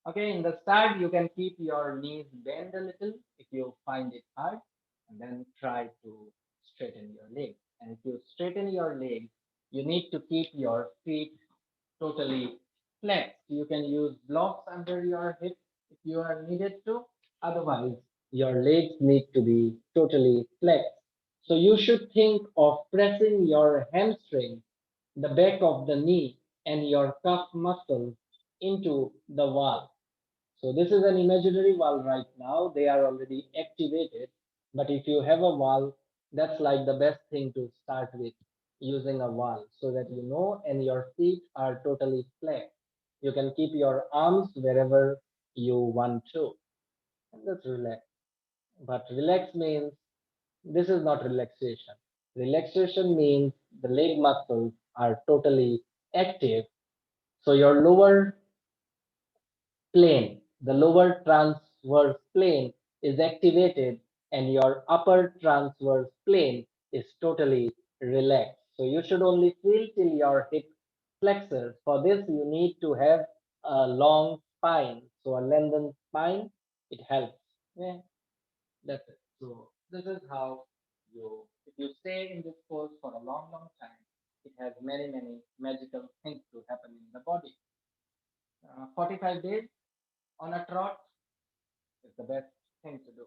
Okay, in the start, you can keep your knees bend a little if you find it hard, and then try to straighten your legs. And if you straighten your legs, you need to keep your feet totally flexed. You can use blocks under your hips if you are needed to. Otherwise, your legs need to be totally flexed. So you should think of pressing your hamstring, the back of the knee, and your calf muscles into the wall. So this is an imaginary valve right now. They are already activated. But if you have a valve, that's like the best thing to start with using a valve so that you know and your feet are totally flat. You can keep your arms wherever you want to. And just relax. But relax means this is not relaxation. Relaxation means the leg muscles are totally active. So your lower plane, the lower transverse plane is activated and your upper transverse plane is totally relaxed. So you should only feel till your hip flexors. For this, you need to have a long spine. So a lengthened spine, it helps. Yeah, that's it. So this is how if you stay in this pose for a long, long time, it has many, many magical things to happen in the body. 45 days on a trot is the best thing to do.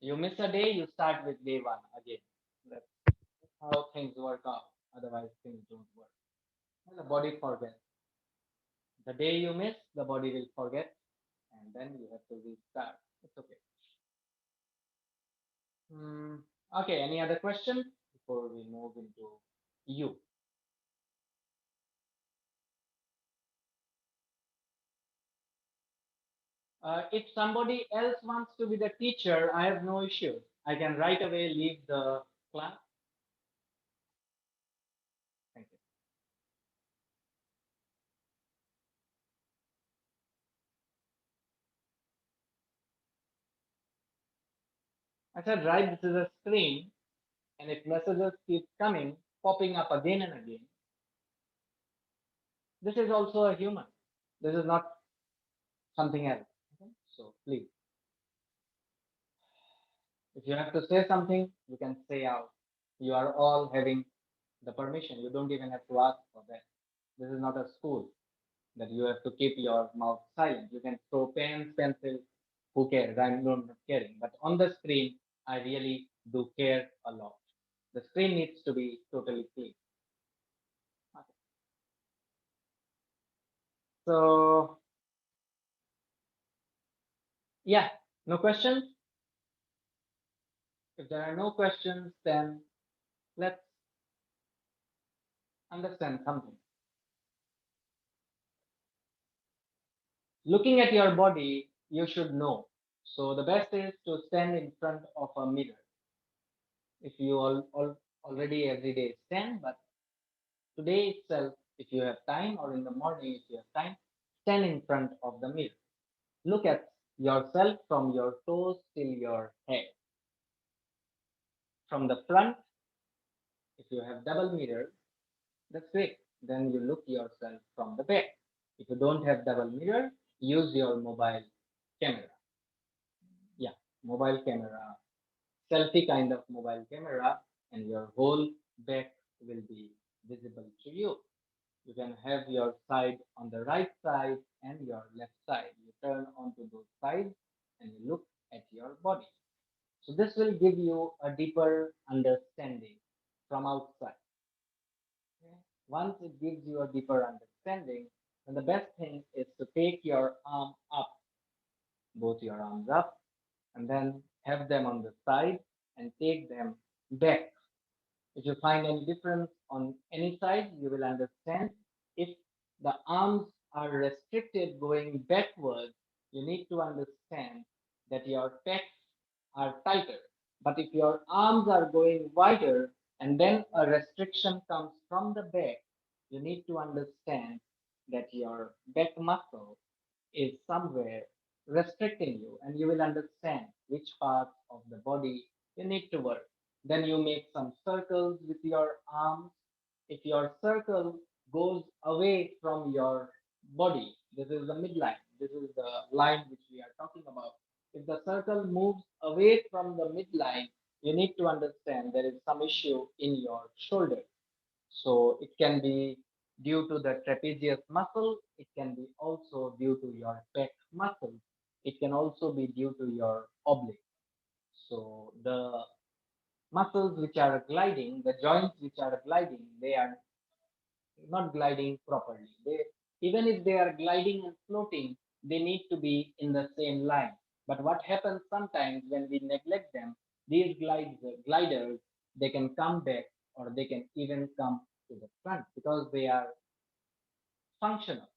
You miss a day, you start with day one again. That's how things work out. Otherwise, things don't work. And the body forgets. The day you miss, the body will forget, and then you have to restart. It's okay. Hmm. Okay, any other questions before we move into you? If somebody else wants to be the teacher, I have no issue. I can right away leave the class. Thank you. I said, right, this is a screen, and if messages keep coming, popping up again and again, this is also a human. This is not something else. Okay? So please, if you have to say something, you can say out. You are all having the permission. You don't even have to ask for that. This is not a school that you have to keep your mouth silent. You can throw pens, pencils, who cares? I'm not caring. But on the screen, I really do care a lot. The screen needs to be totally clean. Okay. So, yeah, no questions? If there are no questions, then let's understand something. Looking at your body, you should know. So, the best is to stand in front of a mirror. If you already every day stand, but today itself, if you have time, or in the morning, if you have time, stand in front of the mirror. Look at yourself from your toes till your head. From the front, if you have double mirror, that's great. Then you look yourself from the back. If you don't have double mirror, use your mobile camera. Yeah, mobile camera, selfie kind of mobile camera, and your whole back will be visible to you. You can have your side on the right side and your left side. You turn onto those sides and you look at your body. So this will give you a deeper understanding from outside. Okay? Once it gives you a deeper understanding, then the best thing is to take your arm up, both your arms up, and then have them on the side and take them back. If you find any difference on any side, you will understand. If the arms are restricted going backwards, you need to understand that your pecs are tighter. But if your arms are going wider and then a restriction comes from the back, you need to understand that your back muscle is somewhere restricting you, and you will understand which parts of the body you need to work. Then you make some circles with your arms. If your circle goes away from your body, this is the midline, this is the line which we are talking about. If the circle moves away from the midline, you need to understand there is some issue in your shoulder. So it can be due to the trapezius muscle. It can be also due to your back muscle. It can also be due to your oblique. So the muscles which are gliding, the joints which are gliding, they are not gliding properly. They, even if they are gliding and floating, they need to be in the same line. But what happens sometimes when we neglect them, these gliders, they can come back, or they can even come to the front because they are functional.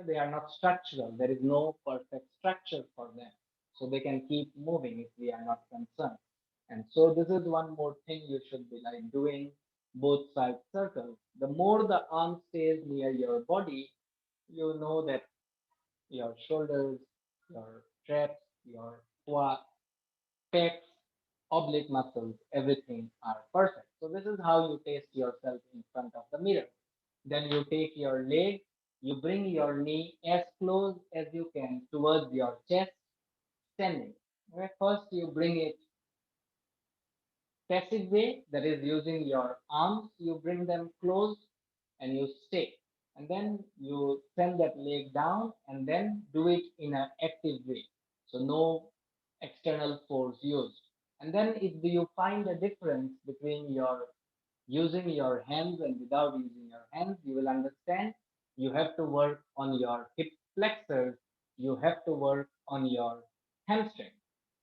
They are not structural. There is no perfect structure for them. So they can keep moving if we are not concerned. And so this is one more thing you should be like doing both side circles. The more the arm stays near your body, you know that your shoulders, your traps, your pecs, oblique muscles, everything are perfect. So this is how you taste yourself in front of the mirror. Then you take your leg, you bring your knee as close as you can towards your chest, standing. Okay? First, you bring it passive way, that is using your arms, you bring them close and you stay. And then you send that leg down and then do it in an active way. So no external force used. And then if you find a difference between your using your hands and without using your hands, you will understand you have to work on your hip flexors, you have to work on your hamstring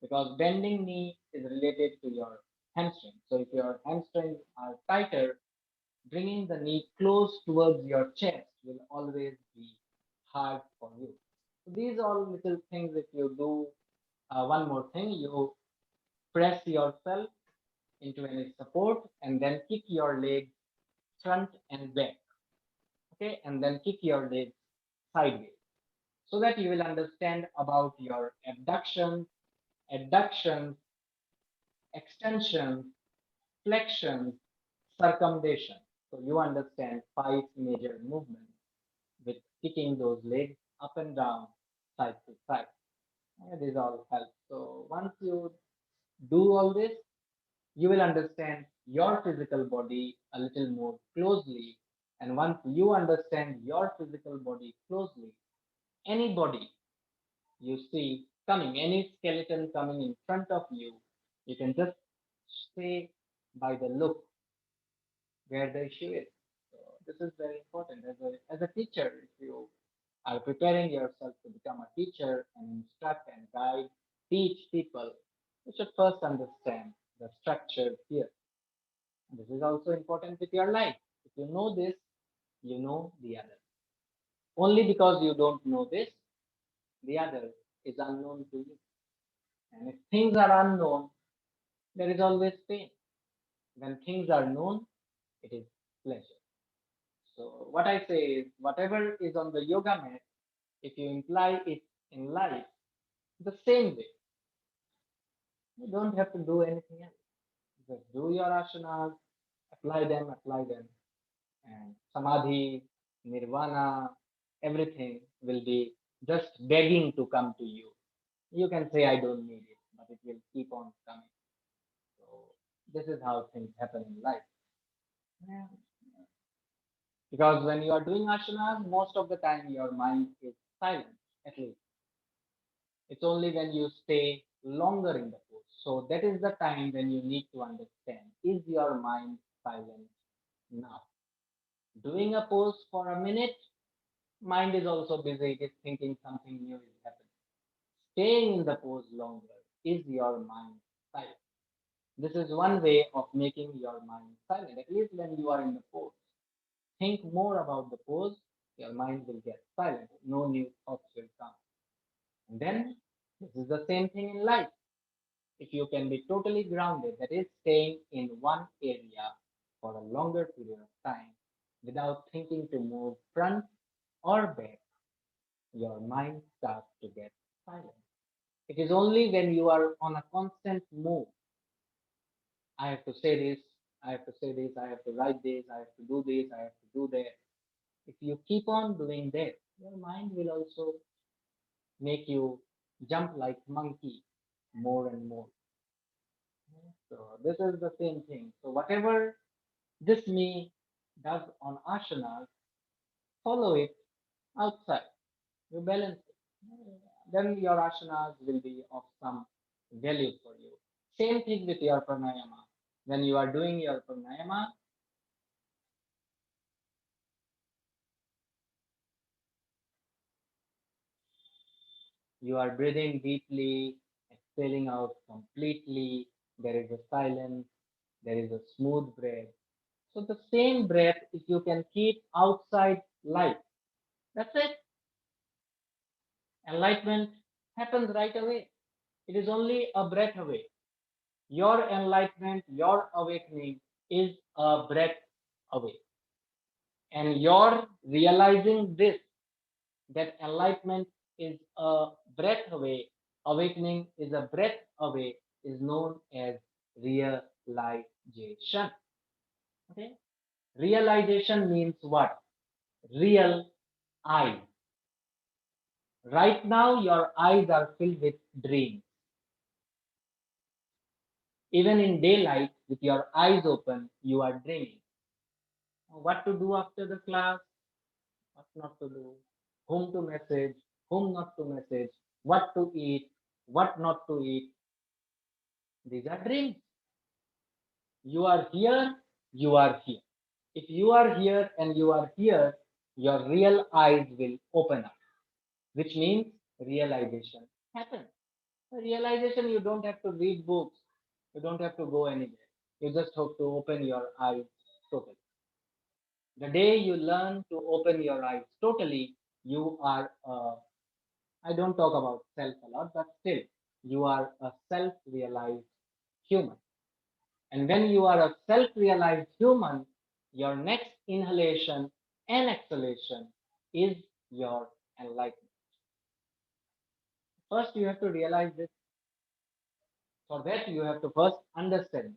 because bending knee is related to your hamstring. So if your hamstrings are tighter, bringing the knee close towards your chest will always be hard for you. So these are all little things. If you do one more thing, you press yourself into any support and then kick your legs front and back, okay, and then kick your legs sideways so that you will understand about your abduction, adduction, extension, flexion, circumambulation. So you understand five major movements with kicking those legs up and down, side to side. And these all help. So once you do all this, you will understand your physical body a little more closely. And once you understand your physical body closely, any body you see coming, any skeleton coming in front of you, you can just say by the look where the issue is. So this is very important as a teacher. If you are preparing yourself to become a teacher and instruct and guide, teach people, you should first understand the structure here. This is also important with your life. If you know this, you know the other. Only because you don't know this, the other is unknown to you. And if things are unknown, there is always pain. When things are known, it is pleasure. So what I say is whatever is on the yoga mat, if you imply it in life, the same way, you don't have to do anything else. Just do your asanas, apply them, and samadhi, nirvana, everything will be just begging to come to you. You can say, I don't need it, but it will keep on coming. So, this is how things happen in life. Yeah. Because when you are doing asanas, most of the time your mind is silent, at least. It's only when you stay longer in the pose. So, that is the time when you need to understand is your mind silent now? Doing a pose for a minute, mind is also busy, it is thinking something new is happening. Staying in the pose longer is your mind silent. This is one way of making your mind silent, at least when you are in the pose. Think more about the pose, your mind will get silent. No new thoughts will come. And then, this is the same thing in life. If you can be totally grounded, that is, staying in one area for a longer period of time without thinking to move front or back, your mind starts to get silent. It is only when you are on a constant move. I have to say this, I have to say this, I have to write this, I have to do this, I have to do that. If you keep on doing that, your mind will also make you jump like monkey more and more. So this is the same thing. So whatever this me does on asanas, follow it outside. You balance it. Then your asanas will be of some value for you. Same thing with your pranayama. When you are doing your pranayama, you are breathing deeply, exhaling out completely. There is a silence, there is a smooth breath. So the same breath, if you can keep outside light, that's it. Enlightenment happens right away. It is only a breath away. Your enlightenment, your awakening is a breath away. And your realizing this, that enlightenment is a breath away, awakening is a breath away, is known as realization. Okay? Realization means what? Real eyes. Right now, your eyes are filled with dreams. Even in daylight, with your eyes open, you are dreaming. What to do after the class, what not to do, whom to message, whom not to message, what to eat, what not to eat. These are dreams. You are here you are here. If you are here and you are here, your real eyes will open up, which means realization happens. Realization, you don't have to read books, you don't have to go anywhere. You just have to open your eyes totally. The day you learn to open your eyes totally, you are, I don't talk about self a lot, but still, you are a self realized human. And when you are a self realized human, your next inhalation and exhalation is your enlightenment. First, you have to realize this. For that, you have to first understand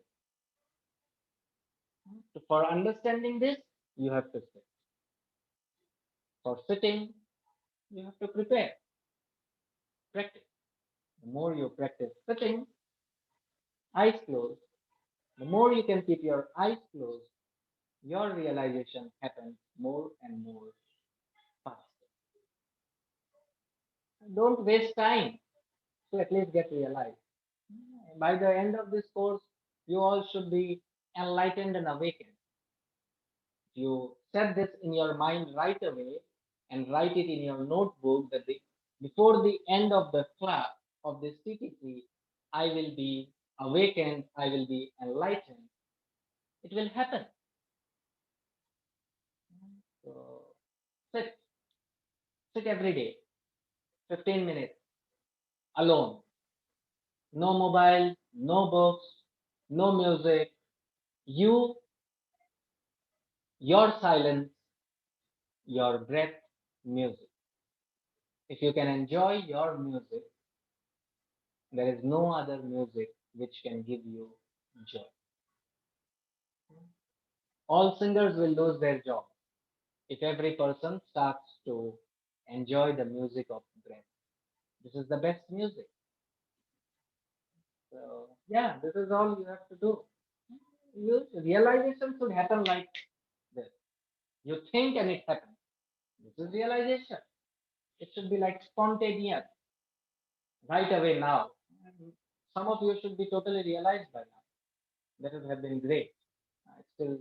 it. For understanding this, you have to sit. For sitting, you have to prepare, practice. The more you practice sitting, eyes closed, the more you can keep your eyes closed, your realization happens more and more faster. Don't waste time to at least get realized. By the end of this course, you all should be enlightened and awakened. You set this in your mind right away and write it in your notebook that before the end of the class of this CTC, I will be awakened, I will be enlightened. It will happen. So sit, sit every day, 15 minutes alone. No mobile, no books, no music. You, your silence, your breath, music. If you can enjoy your music, there is no other music which can give you joy. All singers will lose their job if every person starts to enjoy the music of breath. This is the best music. So, yeah, this is all you have to do. Realization should happen like this. You think and it happens. This is realization. It should be like spontaneous, right away now. Some of you should be totally realized by now. That would have been great. Still,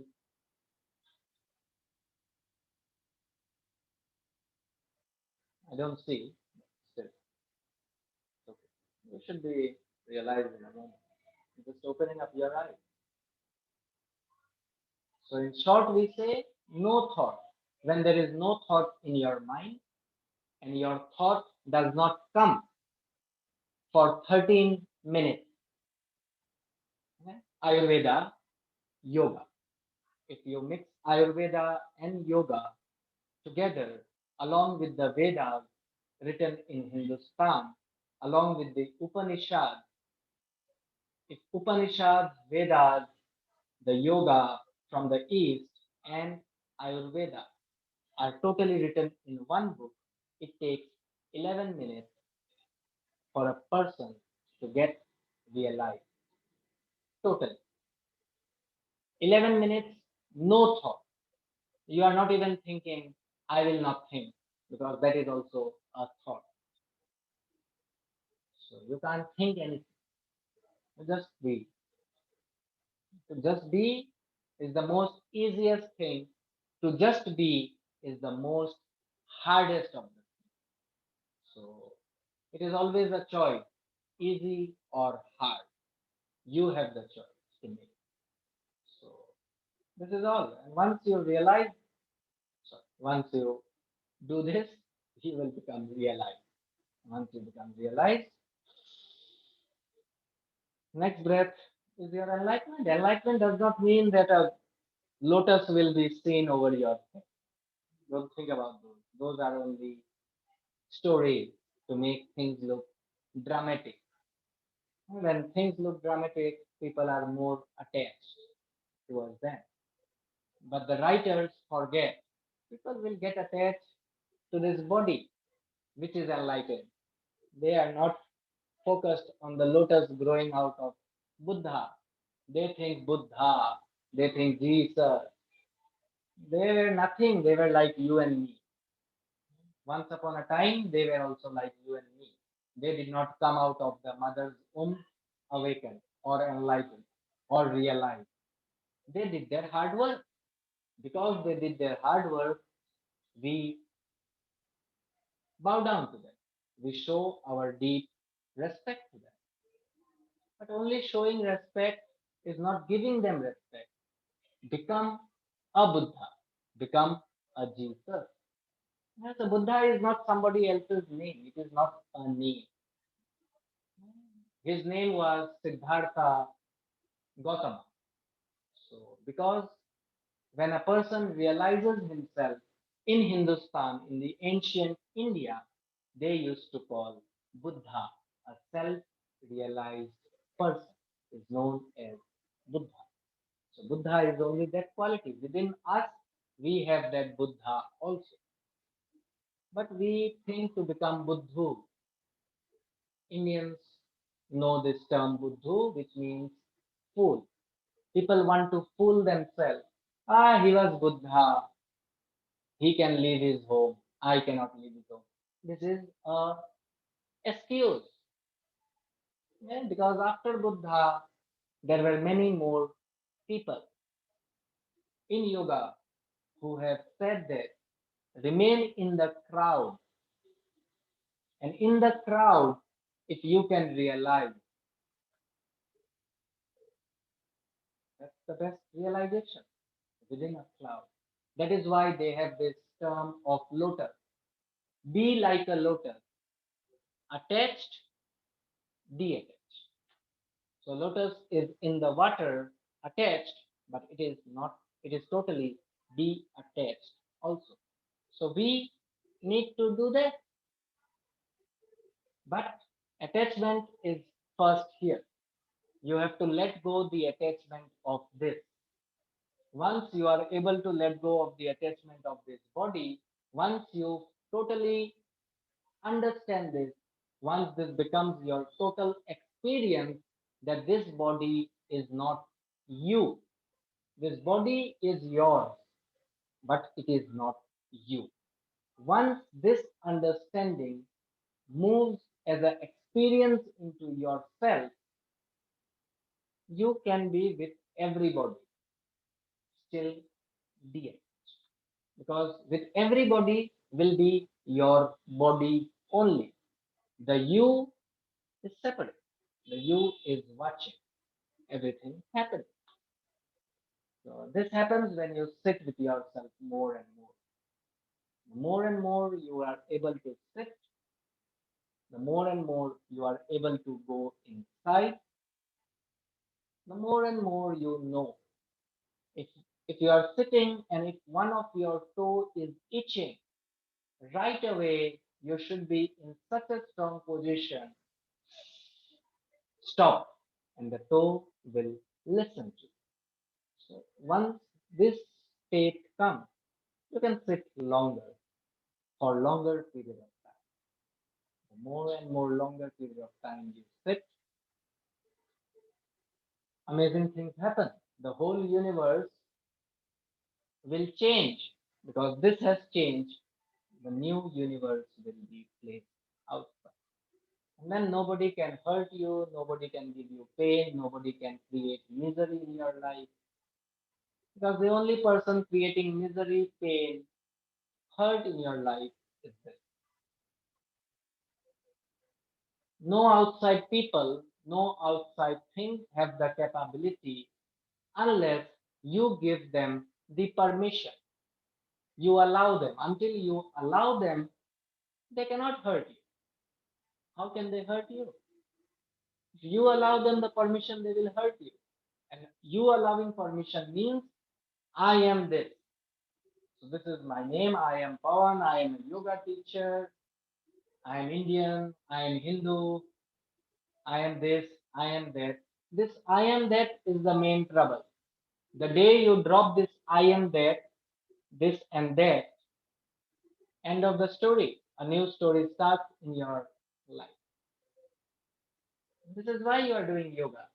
I don't see. Still, okay. You should be realized in a moment. Just opening up your eyes. So, in short, we say no thought. When there is no thought in your mind and your thought does not come for 13 minutes, okay? Ayurveda, yoga. If you mix Ayurveda and yoga together, along with the Vedas written in Hindustan, along with the Upanishads, if Upanishads, Vedas, the yoga from the East, and Ayurveda are totally written in one book, it takes 11 minutes for a person to get realized. Totally. 11 minutes, no thought. You are not even thinking, I will not think, because that is also a thought. So you can't think anything. Just be. To just be is the most easiest thing. To just be is the most hardest of them. So it is always a choice, easy or hard. You have the choice to make. So this is all. And once you realize, once you do this, you will become realized. Once you become realized, next breath is your enlightenment. Enlightenment does not mean that a lotus will be seen over your head. Don't think about those. Those are only stories to make things look dramatic. When things look dramatic, people are more attached towards them. But the writers forget. People will get attached to this body, which is enlightened. They are not focused on the lotus growing out of Buddha. They think Buddha, they think Jesus. They were nothing, they were like you and me. Once upon a time, they were also like you and me. They did not come out of the mother's womb awakened or enlightened or realized. They did their hard work. Because they did their hard work, we bow down to them. We show our deep respect to them. But only showing respect is not giving them respect. Become a Buddha. Become a Jesus. Yes, a Buddha is not somebody else's name. It is not a name. His name was Siddhartha Gautama. So, because when a person realizes himself in Hindustan, in the ancient India, they used to call Buddha a self realized person, is known as Buddha. So, Buddha is only that quality. Within us, we have that Buddha also. But we think to become Buddhu. Indians know this term Buddhu, which means fool. People want to fool themselves. Ah, he was Buddha. He can leave his home. I cannot leave his home. This is a excuse. Yeah, because after Buddha, there were many more people in yoga who have said that remain in the crowd. And in the crowd, if you can realize, that's the best realization within a cloud. That is why they have this term of lotus. Be like a lotus, attached, detached. So lotus is in the water, attached, but it is not, it is totally detached also. So we need to do that, but attachment is first here. You have to let go the attachment of this. Once you are able to let go of the attachment of this body, once you totally understand this, once this becomes your total experience that this body is not you, this body is yours, but it is not you. Once this understanding moves as an experience into yourself, you can be with everybody, still dear. Because with everybody will be your body only. The you is separate. The you is watching everything happen. So this happens when you sit with yourself more and more. The more and more you are able to sit, the more and more you are able to go inside, the more and more you know. If if you are sitting and if one of your toe is itching, right away you should be in such a strong position. Stop, and the toe will listen to you. So once this state comes, you can sit longer for longer period of time. The more and more longer period of time you sit, amazing things happen. The whole universe will change because this has changed. The new universe will be placed outside. And then nobody can hurt you, nobody can give you pain, nobody can create misery in your life. Because the only person creating misery, pain, hurt in your life is this. No outside people, no outside things have the capability unless you give them the permission. You allow them. Until you allow them, they cannot hurt you. How can they hurt you? If you allow them the permission, they will hurt you. And you allowing permission means I am this. So this is my name. I am Pawan. I am a yoga teacher. I am Indian. I am Hindu. I am this. I am that. This I am that is the main trouble. The day you drop this I am that, this and that, end of the story. A new story starts in your life. This is why you are doing yoga.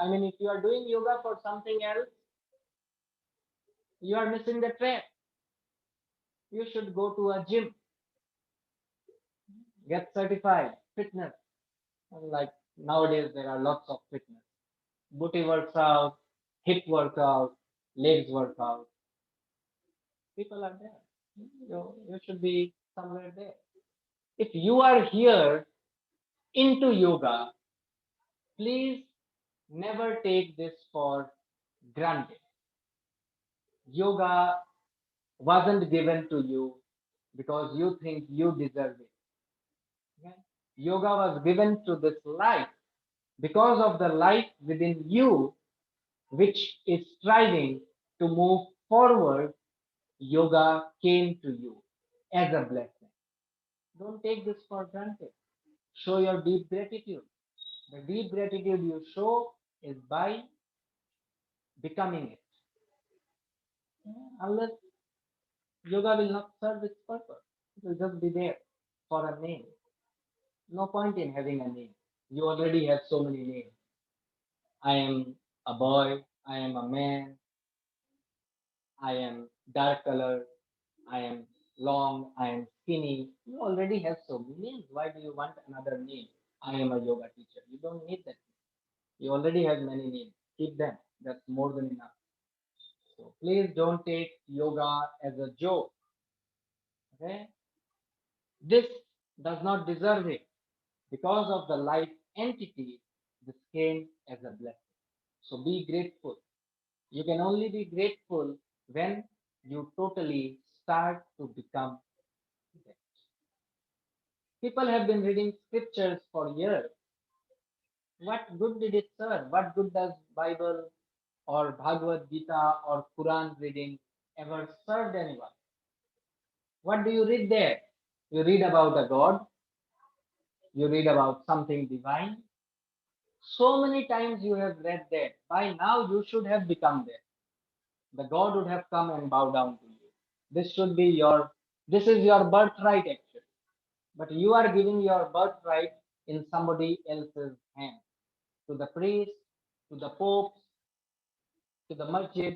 I mean, if you are doing yoga for something else, you are missing the track. You should go to a gym, get certified, fitness. Like nowadays, there are lots of fitness. booty works out, hip workout, legs workout. People are there. You should be somewhere there. If you are here into yoga, please never take this for granted. Yoga wasn't given to you because you think you deserve it. Okay? Yoga was given to this life because of the life within you, which is striving to move forward. Yoga came to you as a blessing. Don't take this for granted. Show your deep gratitude. The deep gratitude you show is by becoming it. Unless yoga will not serve its purpose, it will just be there for a name. No point in having a name. You already have so many names. I am a boy, I am a man, I am dark color, I am long, I am skinny. You already have so many names. Why do you want another name? I am a yoga teacher. You don't need that. You already have many names. Keep them. That's more than enough. So please don't take yoga as a joke. Okay? This does not deserve it. Because of the life entity, this came as a blessing. So be grateful. You can only be grateful when you totally start to become that. People have been reading scriptures for years. What good did it serve? What good does Bible or Bhagavad Gita or Quran reading ever served anyone? What do you read there? You read about a God, you read about something divine. So many times you have read that. By now you should have become there. The God would have come and bow down to you. This should be this is your birthright actually. But you are giving your birthright in somebody else's hand. To the priest, to the popes, to the masjid,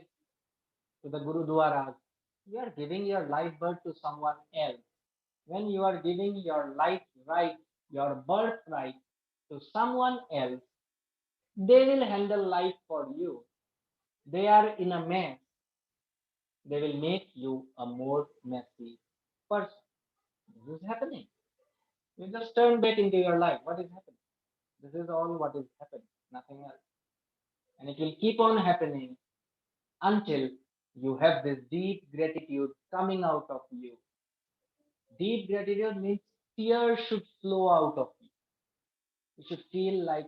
to the gurudwaras. You are giving your life birth to someone else. When you are giving your life right, your birthright to someone else, they will handle life for you. They are in a mess. They will make you a more messy person. This is happening. You just turn back into your life. What is happening? This is all what is happening, nothing else. And it will keep on happening until you have this deep gratitude coming out of you. Deep gratitude means tears should flow out of you. You should feel like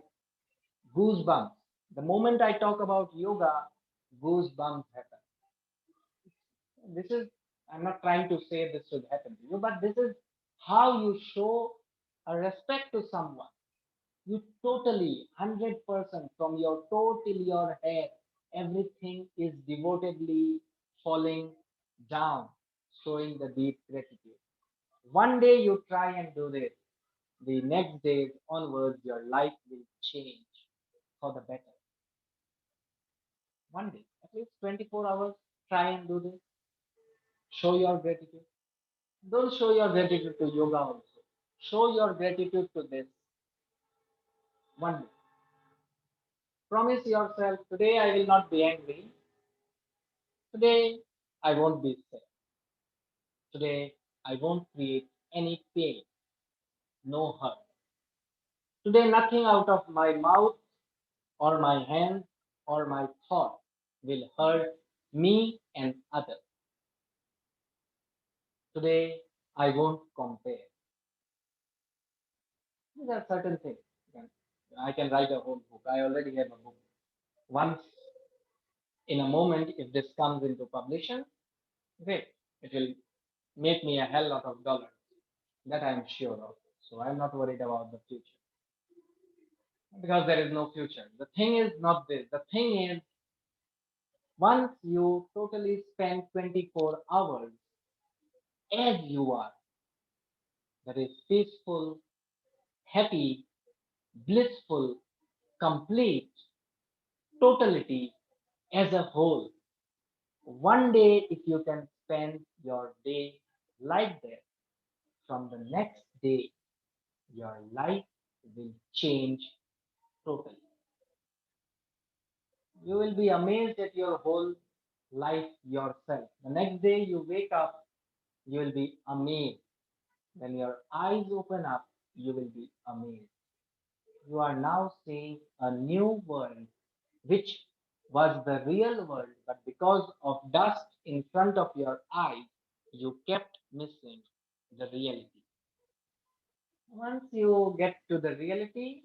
goosebumps. The moment I talk about yoga, goosebumps happen. This is, I'm not trying to say this should happen to you, but this is how you show a respect to someone. You totally, 100% from your toe till your hair, everything is devotedly falling down, showing the deep gratitude. One day you try and do this. The next day onwards, your life will change for the better. One day, at least 24 hours, try and do this. Show your gratitude. Don't show your gratitude to yoga also. Show your gratitude to this. One day. Promise yourself, today I will not be angry. Today I won't be sad. Today I won't create any pain, no hurt. Today nothing out of my mouth or my hand or my thought will hurt me and others. Today I won't compare. These are certain things. I can write a whole book. I already have a book. Once in a moment, if this comes into publication, great. It will make me a hell lot of dollars. That I am sure of. So I'm not worried about the future. Because there is no future. The thing is not this. The thing is, once you totally spend 24 hours as you are, that is peaceful, happy, blissful, complete, totality as a whole. One day, if you can spend your day like that, from the next day, your life will change totally. You will be amazed at your whole life yourself. The next day you wake up, you will be amazed. When your eyes open up, you will be amazed. You are now seeing a new world, which was the real world, but because of dust in front of your eyes, you kept missing the reality. Once you get to the reality,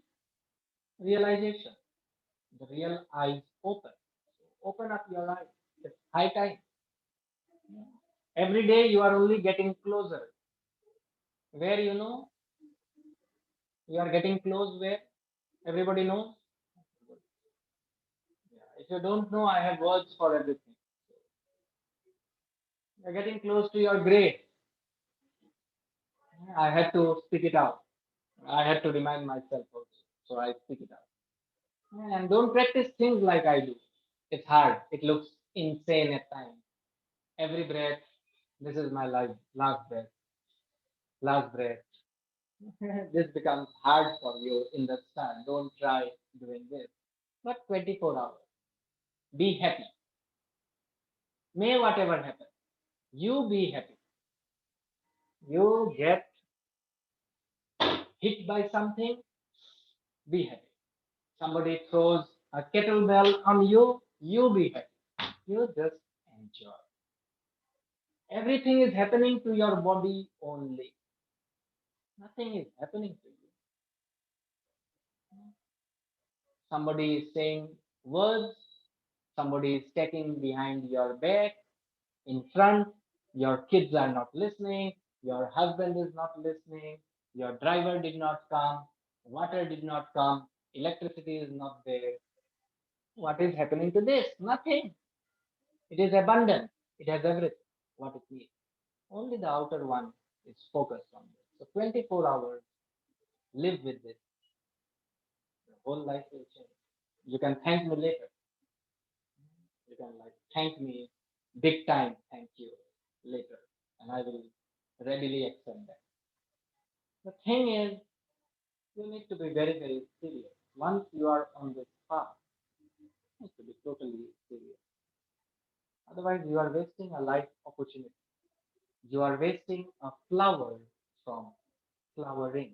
realization, the real eyes open. Open up your eyes. It's high time. Every day you are only getting closer. Where you are getting close, where everybody knows. Yeah. If you don't know, I have words for everything. You're getting close to your grade. I had to speak it out. I had to remind myself also. So I speak it out. And don't practice things like I do. It's hard. It looks insane at times. Every breath, this is my life, last breath, last breath. This becomes hard for you in the start. Don't try doing this. But 24 hours. Be happy. May whatever happen. You be happy. You get hit by something, be happy. Somebody throws a kettlebell on you, you be happy. You just enjoy. Everything is happening to your body only. Nothing is happening to you. Somebody is saying words, somebody is taking behind your back, in front, your kids are not listening, your husband is not listening, your driver did not come, water did not come, electricity is not there. What is happening to this? Nothing. It is abundant. It has everything, what it needs. Only the outer one is focused on this. So 24 hours, live with this. Your whole life will change. You can thank me later. You can thank me big time, thank you later. And I will readily accept that. The thing is, you need to be very, very serious. Once you are on this path, you need to be totally serious. Otherwise, you are wasting a life opportunity. You are wasting a flower from flowering.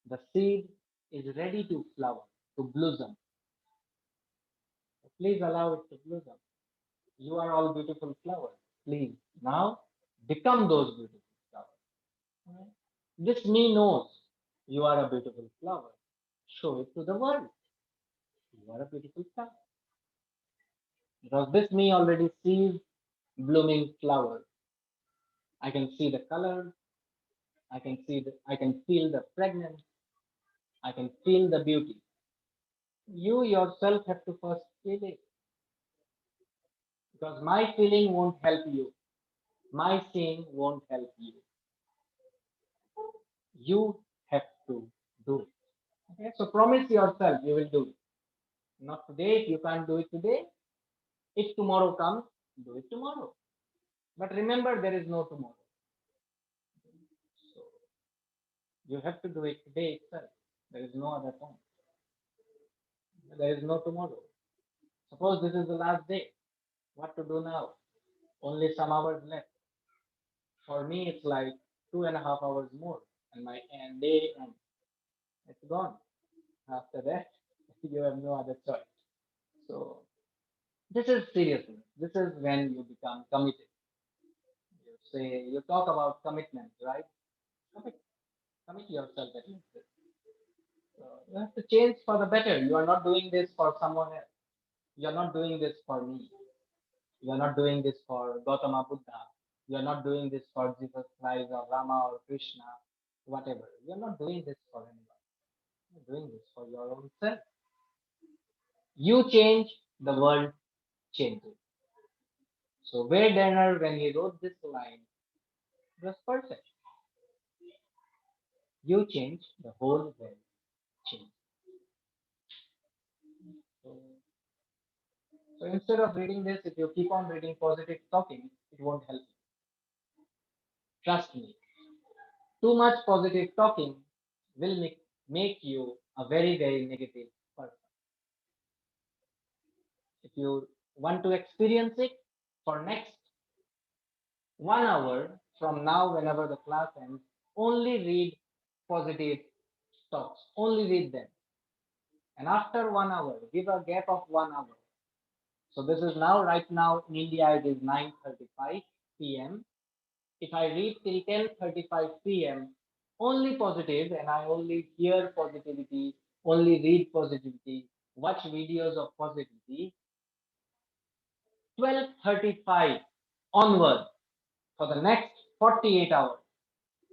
The seed is ready to flower, to blossom. So please allow it to blossom. You are all beautiful flowers. Please now become those beautiful flowers. Alright? This me knows you are a beautiful flower. Show it to the world. You are a beautiful flower. Because this me already sees blooming flowers. I can see the colors. I can feel the fragrance. I can feel the beauty. You yourself have to first feel it. Because my feeling won't help you. My seeing won't help you. You have to do it. Okay? So promise yourself you will do it. Not today. If you can't do it today, if tomorrow comes, do it tomorrow. But remember, there is no tomorrow. So you have to do it today itself. There is no other time. There is no tomorrow. Suppose this is the last day. What to do now? Only some hours left. For me, it's like 2.5 hours more, and my day ends. It's gone. After that, you have no other choice. So this is seriousness. This is when you become committed. You talk about commitment, right? Commit, commit yourself at least. So you have to change for the better. You are not doing this for someone else. You are not doing this for me. You are not doing this for Gautama Buddha. You are not doing this for Jesus Christ or Rama or Krishna, whatever. You are not doing this for anyone. You are doing this for your own self. You change, the world changes. So Wade Danner, when he wrote this line, it was perfect. You change, the whole world changes. So, so instead of reading this, if you keep on reading positive talking, it won't help you. Trust me. Too much positive talking will make you a very, very negative person. If you want to experience it for next 1 hour from now, whenever the class ends, only read positive talks, only read them. And after 1 hour, give a gap of 1 hour. So this is now, right now in India, it is 9:35 p.m. If I read till 10:35 p.m., only positive, and I only hear positivity, only read positivity, watch videos of positivity, 12:35 onward for the next 48 hours,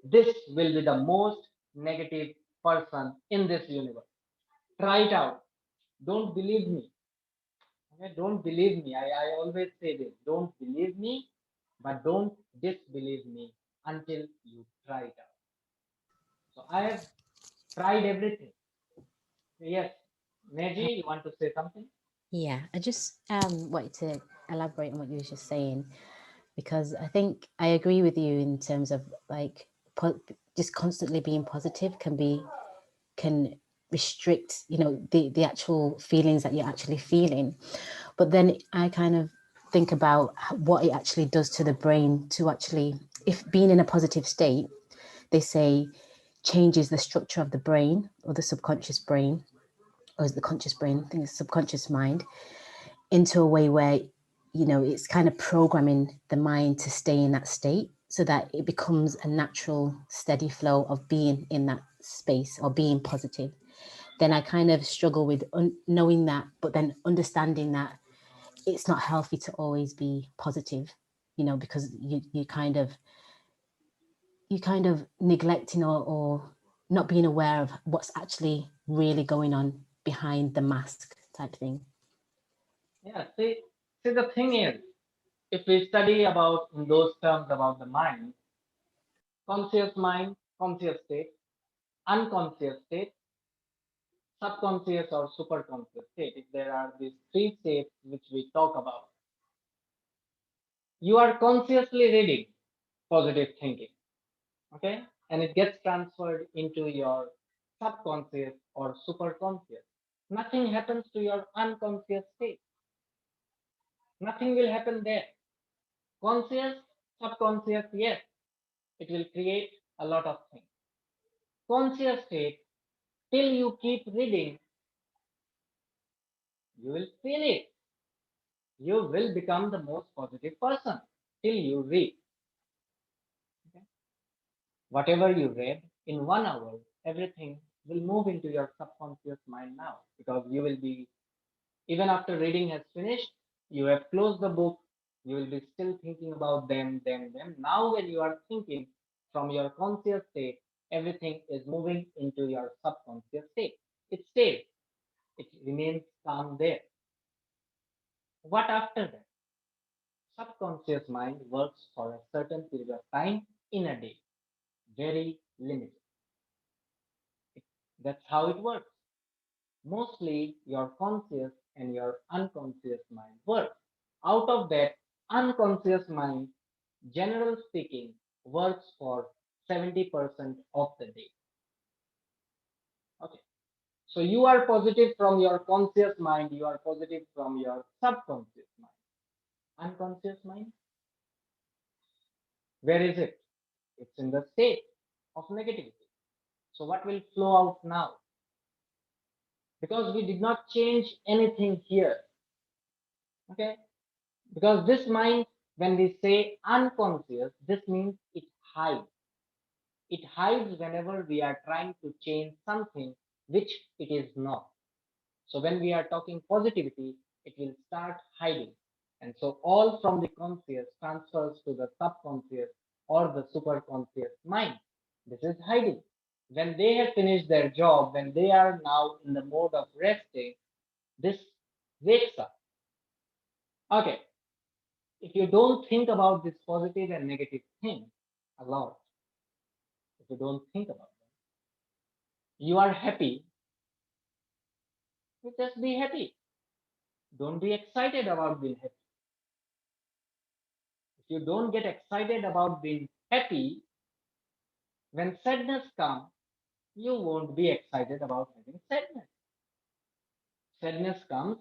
this will be the most negative person in this universe. Try it out. Don't believe me. Okay? Don't believe me. I always say this. Don't believe me, but don't disbelieve me until you try it out. So I have tried everything. Yes. Neji, you want to say something? Yeah, I just wanted to elaborate on what you were just saying, because I think I agree with you in terms of like just constantly being positive can restrict, you know, the actual feelings that you're actually feeling. But then I kind of think about what it actually does to the brain to actually, if being in a positive state, they say changes the structure of the brain or the subconscious brain, or is the conscious brain, I think it's subconscious mind, into a way where, you know, it's kind of programming the mind to stay in that state so that it becomes a natural steady flow of being in that space or being positive. Then I kind of struggle with knowing that, but then understanding that it's not healthy to always be positive, you know, because you kind of neglecting or not being aware of what's actually really going on behind the mask type thing. Yeah. See, the thing is, if we study about in those terms about the mind, conscious state, unconscious state, subconscious or superconscious state, if there are these three states which we talk about, you are consciously reading positive thinking, okay? And it gets transferred into your subconscious or superconscious. Nothing happens to your unconscious state. Nothing will happen there. Conscious, subconscious, yes, it will create a lot of things. Conscious state, till you keep reading, you will feel it. You will become the most positive person till you read. Okay? Whatever you read in 1 hour, everything will move into your subconscious mind now, because you will be, even after reading has finished, you have closed the book, you will be still thinking about them. Now, when you are thinking from your conscious state, everything is moving into your subconscious state. It stays, it remains calm there. What after that? Subconscious mind works for a certain period of time in a day, very limited. That's how it works. Mostly your conscious and your unconscious mind work. Out of that, unconscious mind, general speaking, works for 70% of the day. Okay. So you are positive from your conscious mind, you are positive from your subconscious mind. Unconscious mind, where is it? It's in the state of negativity. So what will flow out now? Because we did not change anything here. Okay? Because this mind, when we say unconscious, this means it hides. It hides whenever we are trying to change something which it is not. So when we are talking positivity, it will start hiding. And so all from the conscious transfers to the subconscious or the superconscious mind. This is hiding. When they have finished their job, when they are now in the mode of resting, this wakes up. Okay, if you don't think about this positive and negative thing a lot, if you don't think about them, you are happy, you just be happy. Don't be excited about being happy. If you don't get excited about being happy, when sadness comes, you won't be excited about having sadness. Sadness comes,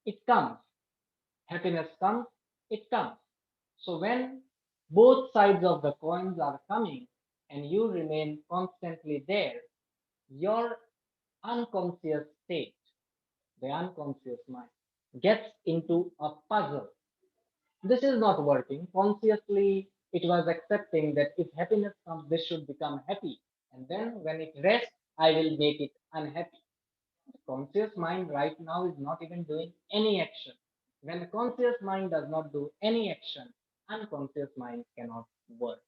it comes. Happiness comes, it comes. So when both sides of the coins are coming and you remain constantly there, your unconscious state, the unconscious mind, gets into a puzzle. This is not working. Consciously, it was accepting that if happiness comes, this should become happy. And then when it rests, I will make it unhappy. The conscious mind right now is not even doing any action. When the conscious mind does not do any action, unconscious mind cannot work.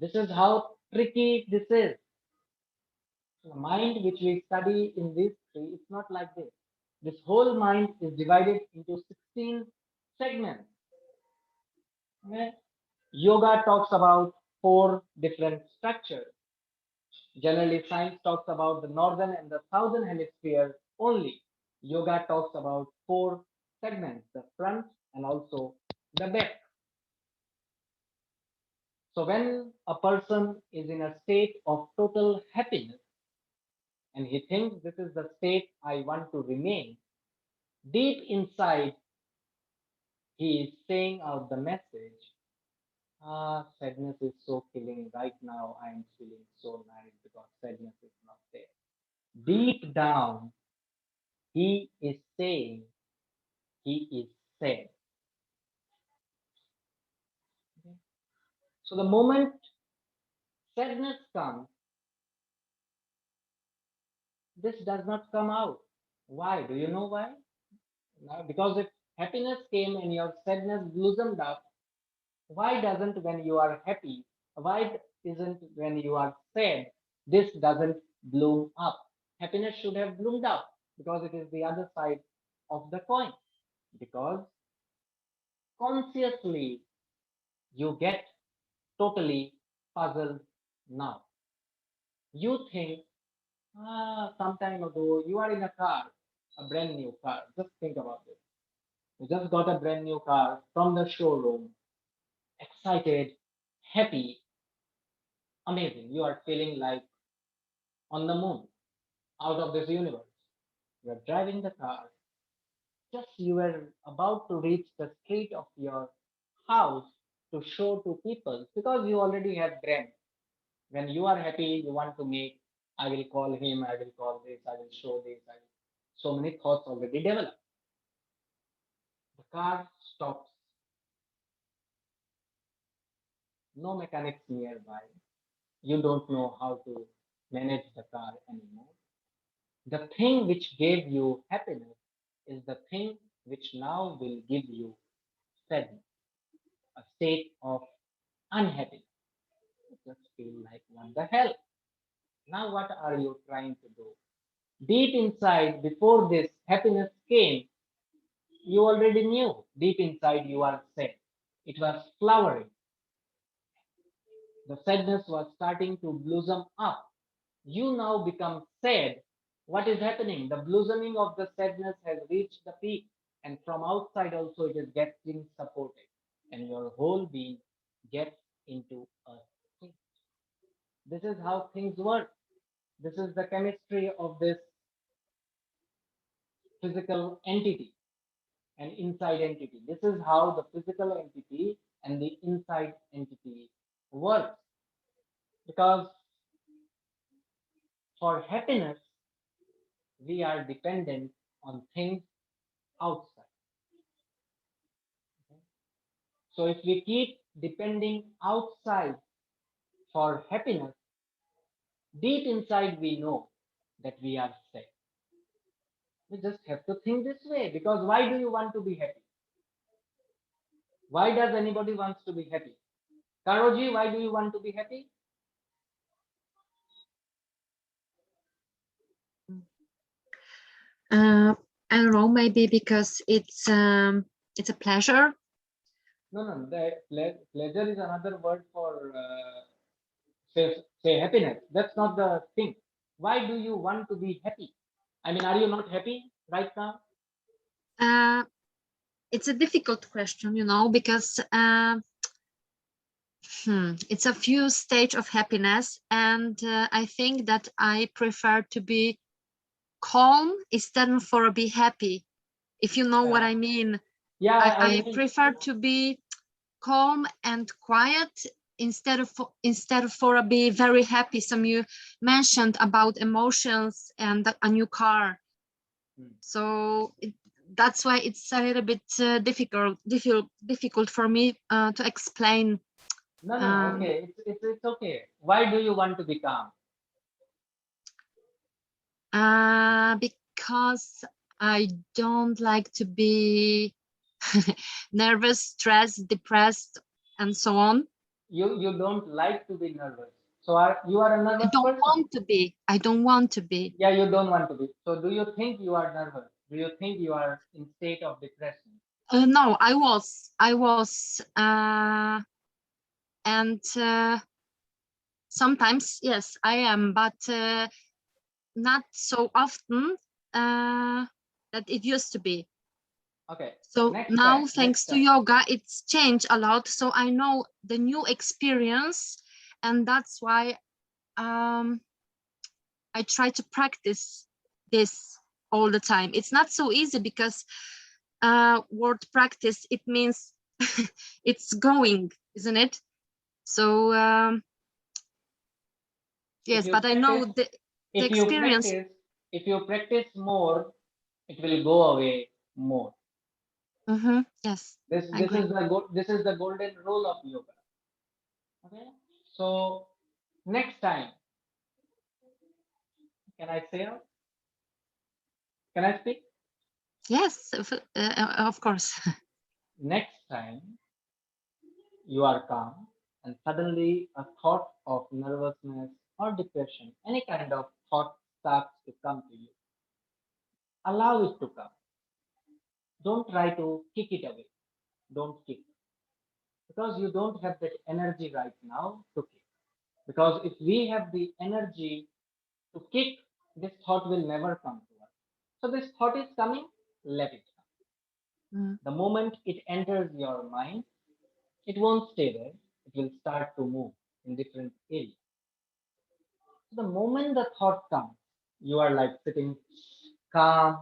This is how tricky this is. The mind which we study in these three, it's not like this. This whole mind is divided into 16 segments. Okay? Yoga talks about four different structures. Generally, science talks about the northern and the southern hemisphere only. Yoga talks about four segments, the front and also the back. So when a person is in a state of total happiness and he thinks this is the state I want to remain, deep inside he is saying out the message, sadness is so killing right now. I am feeling so nice because sadness is not there. Deep down, he is saying he is sad. Okay? So the moment sadness comes, this does not come out. Why? Do you know why? Now, because if happiness came and your sadness blossomed up, why doesn't when you are happy, why isn't when you are sad, this doesn't bloom up? Happiness should have bloomed up because it is the other side of the coin. Because consciously you get totally puzzled now. You think, some time ago you are in a car, a brand new car. Just think about this. You just got a brand new car from the showroom, excited, happy, amazing. You are feeling like on the moon, out of this universe. You are driving the car. Just you were about to reach the street of your house to show to people because you already have brand. When you are happy, you want to make, I will call him, I will call this, I will show this. So many thoughts already developed. The car stops. No mechanics nearby. You don't know how to manage the car anymore. The thing which gave you happiness is the thing which now will give you sadness, a state of unhappiness. You just feel like, what the hell? Now, what are you trying to do? Deep inside, before this happiness came, you already knew deep inside you are sad. It was flowering. The sadness was starting to blossom up. You now become sad. What is happening? The blossoming of the sadness has reached the peak, and from outside also it is getting supported, and your whole being gets into a state. This is how things work. This is the chemistry of this physical entity and inside entity. This is how the physical entity and the inside entity works. Because for happiness, we are dependent on things outside. Okay? So if we keep depending outside for happiness, deep inside we know that we are sad. We just have to think this way because why do you want to be happy? Why does anybody wants to be happy? Karoji, why do you want to be happy? I don't know, maybe because it's a pleasure. No. Pleasure is another word for say happiness. That's not the thing. Why do you want to be happy? I mean, are you not happy right now? It's a difficult question, because it's a few stage of happiness, and I think that I prefer to be calm instead for be happy. if you know what I mean. Yeah, I think prefer to be calm and quiet instead of for be very happy. Some you mentioned about emotions and a new car. So that's why it's a little bit difficult for me to explain. No, okay, it's okay. Why do you want to be calm? Because I don't like to be nervous, stressed, depressed, and so on. You don't like to be nervous. So you are a nervous I don't person? want to be. I don't want to be. Yeah, you don't want to be. So do you think you are nervous? Do you think you are in state of depression? No, I was, and sometimes yes, I am, but not so often that it used to be. Okay. So now, thanks to time. yoga, it's changed a lot. So I know the new experience, and that's why I try to practice this all the time. It's not so easy because word practice, it means it's going, isn't it? So yes, but I know the experience. If you practice more, it will go away more. Yes. This is the golden rule of yoga. Okay. So next time, can I say out? Can I speak? Yes, of course. Next time you are calm and suddenly a thought of nervousness or depression, any kind of thought starts to come to you. Allow it to come. Don't try to kick it away. Don't kick. Because you don't have that energy right now to kick. Because if we have the energy to kick, this thought will never come to us. So this thought is coming, let it come. The moment it enters your mind, it won't stay there. It will start to move in different areas. So the moment the thought comes, you are like sitting calm.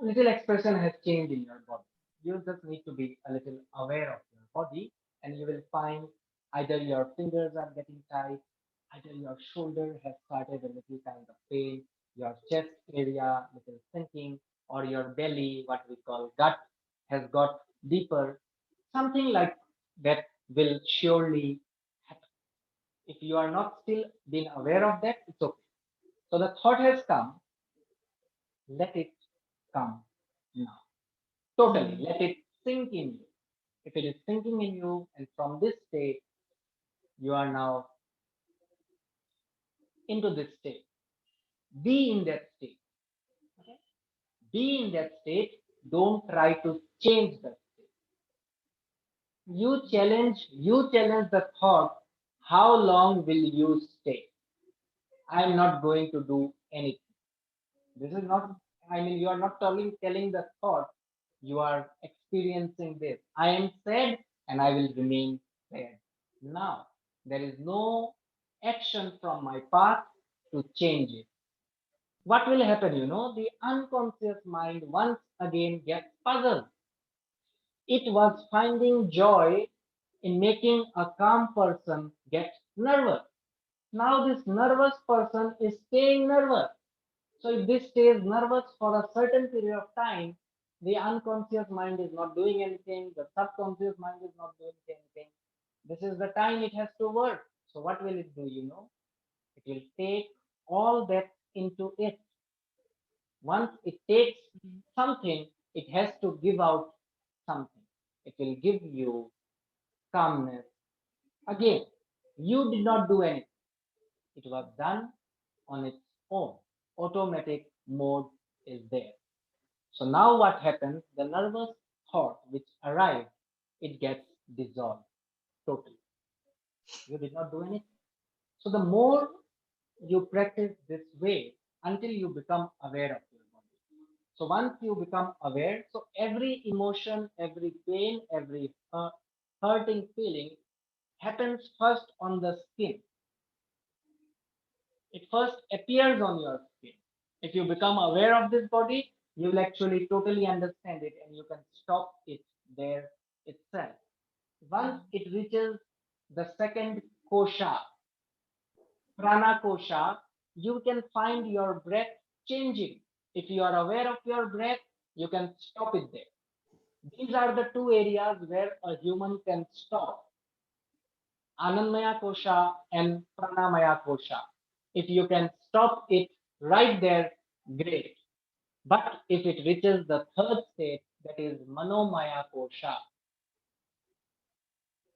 Little expression has changed in your body. You just need to be a little aware of your body, and you will find either your fingers are getting tight, either your shoulder has started a little kind of pain, your chest area little sinking, or your belly, what we call gut, has got deeper. Something like that will surely happen. If you are not still being aware of that, it's okay. So the thought has come, let it come now. Totally. Let it sink in you. If it is sinking in you, and from this state, you are now into this state. Be in that state. Okay? Be in that state. Don't try to change that state. You challenge the thought, how long will you stay? I am not going to do anything. This is not, I mean, you are not telling the thought, you are experiencing this. I am sad and I will remain sad. Now, there is no action from my part to change it. What will happen? The unconscious mind once again gets puzzled. It was finding joy in making a calm person get nervous. Now, this nervous person is staying nervous. So if this stays nervous for a certain period of time, the unconscious mind is not doing anything, the subconscious mind is not doing anything. This is the time it has to work. So what will it do? It will take all that into it. Once it takes something, it has to give out something. It will give you calmness. Again, you did not do anything. It was done on its own. Automatic mode is there. So now what happens? The nervous thought which arrives, it gets dissolved totally. You did not do anything. So the more you practice this way until you become aware of your body. So once you become aware, so every emotion, every pain, every hurting feeling happens first on the skin. It first appears on your skin. If you become aware of this body, you will actually totally understand it and you can stop it there itself. Once it reaches the second kosha, prana kosha, you can find your breath changing. If you are aware of your breath, you can stop it there. These are the two areas where a human can stop. Anandmaya kosha and pranamaya kosha. If you can stop it right there, great. But if it reaches the third state, that is manomaya kosha,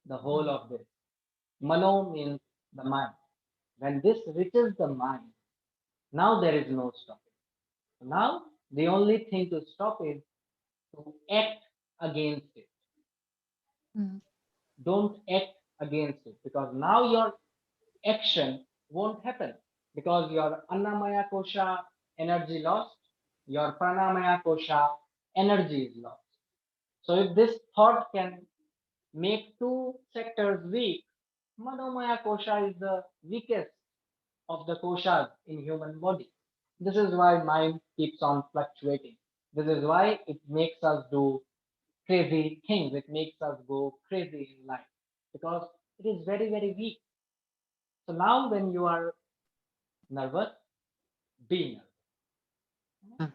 the whole of this. Mano means the mind. When this reaches the mind, now there is no stopping. Now the only thing to stop is to act against it. Mm. Don't act against it, because now your action won't happen, because your annamaya kosha energy lost, your pranamaya kosha energy is lost. So if this thought can make two sectors weak, manomaya kosha is the weakest of the koshas in human body. This is why mind keeps on fluctuating. This is why it makes us do crazy things. It makes us go crazy in life, because it is very, very weak. So now when you are nervous, be nervous. Mm.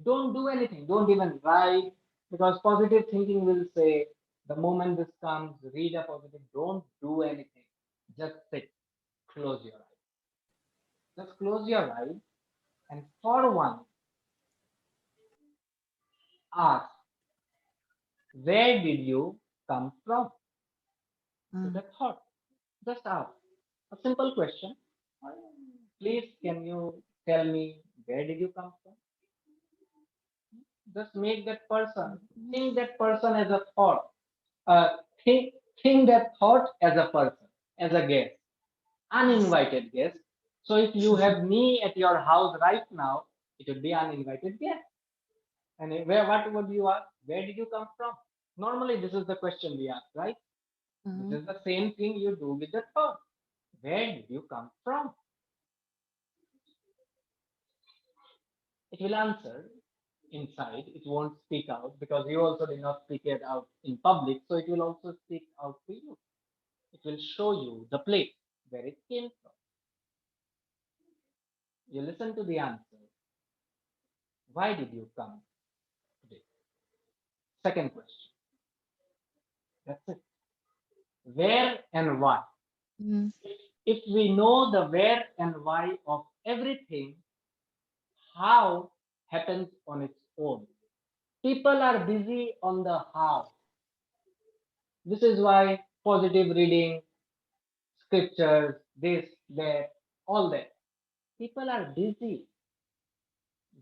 Don't do anything. Don't even write, because positive thinking will say the moment this comes, read a positive. Don't do anything. Just sit. Close your eyes. Just close your eyes, and for one, ask, where did you come from? With Mm. a thought. Just ask. A simple question. Please, can you tell me where did you come from? Just make that person, think that person as a thought. Uh, think, think that thought as a person, as a guest, uninvited guest. So if you have me at your house right now, it would be uninvited guest. And what would you ask? Where did you come from? Normally, this is the question we ask, right? Mm. This is the same thing you do with the thought. Where did you come from? It will answer inside. It won't speak out, because you also did not speak it out in public. So it will also speak out to you. It will show you the place where it came from. You listen to the answer. Why did you come today? Second question. That's it. Where and why? Mm. If we know the where and why of everything, how happens on its own. People are busy on the how. This is why positive reading, scriptures, this, that, all that. People are busy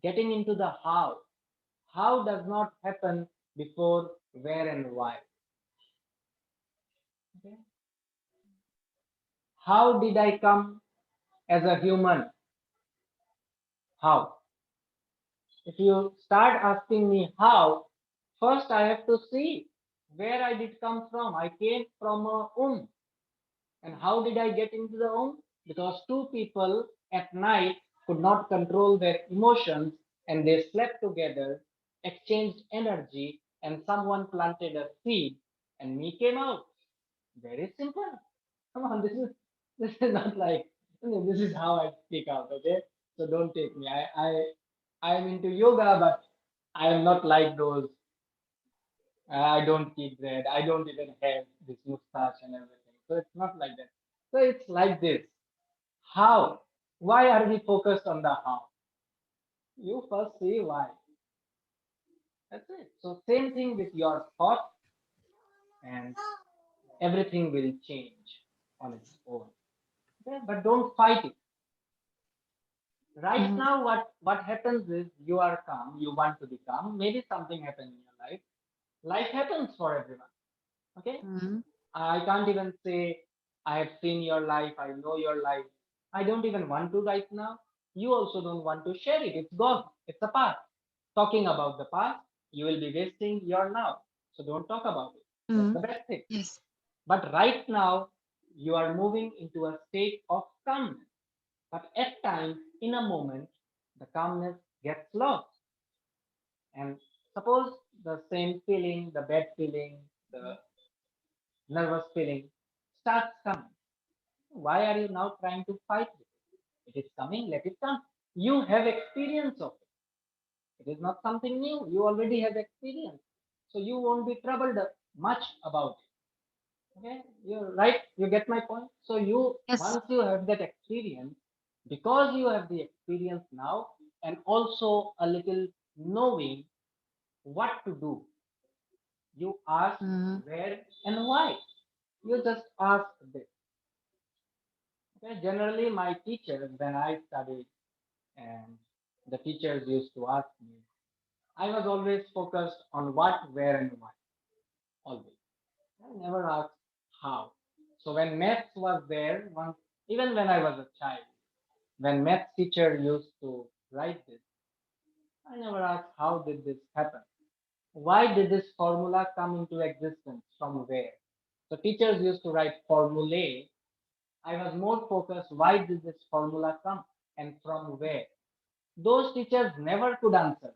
getting into the how. How does not happen before where and why. Okay? How did I come as a human? How? If you start asking me how, first I have to see where I did come from. I came from a womb. And how did I get into the womb? Because two people at night could not control their emotions and they slept together, exchanged energy, and someone planted a seed and me came out. Very simple. Come on, this is not like, this is how I speak out, okay? So don't take me. I am into yoga, but I am not like those. I don't keep that. I don't even have this mustache and everything. So it's not like that. So it's like this. How? Why are we focused on the how? You first see why. That's it. So same thing with your thought, and everything will change on its own. Okay? But don't fight it. Right Mm. now, what happens is you are calm. You want to be calm. Maybe something happened in your life. Life happens for everyone. Okay? Mm. I can't even say I have seen your life, I know your life. I don't even want to right now. You also don't want to share it. It's gone. It's a past. Talking about the past, you will be wasting your now. So don't talk about it. That's Mm. the best thing. Yes. But right now, you are moving into a state of calmness. But at times, in a moment, the calmness gets lost. And suppose the same feeling, the bad feeling, the nervous feeling starts coming. Why are you now trying to fight with it? It is coming, let it come. You have experience of it. It is not something new. You already have experience. So you won't be troubled much about it. Okay, you're right. You get my point. So you, Yes. once you have that experience, because you have the experience now, and also a little knowing what to do, you ask where and why. You just ask this. Okay, generally my teachers, when I studied, and the teachers used to ask me, I was always focused on what, where, and why. Always. I never asked how. So when maths was there, once, even when I was a child, when maths teacher used to write this, I never asked how did this happen? Why did this formula come into existence? From where? So teachers used to write formulae. I was more focused, why did this formula come and from where? Those teachers never could answer.